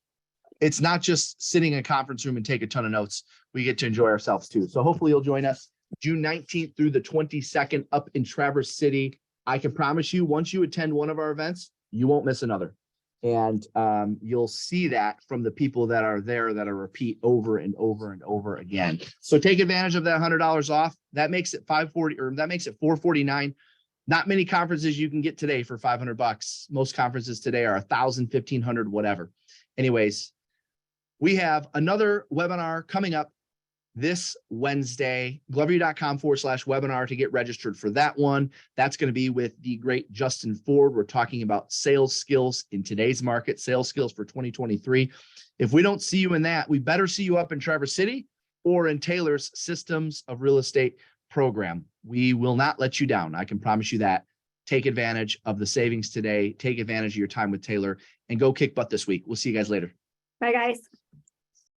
it's not just sitting in a conference room and take a ton of notes. We get to enjoy ourselves too. So hopefully you'll join us June 19th through the 22nd up in Traverse City. I can promise you, once you attend one of our events, you won't miss another. And you'll see that from the people that are there that are repeat over and over and over again. So take advantage of that $100 off. That makes it $540, or that makes it $449. Not many conferences you can get today for $500. Most conferences today are $1,000, $1,500, whatever. Anyways, we have another webinar coming up this Wednesday, gloveru.com/webinar to get registered for that one. That's going to be with the great Justin Ford. We're talking about sales skills in today's market, sales skills for 2023. If we don't see you in that, we better see you up in Traverse City or in Taylor's Systems of Real Estate program. We will not let you down. I can promise you that. Take advantage of the savings today. Take advantage of your time with Taylor and go kick butt this week. We'll see you guys later. Bye, guys.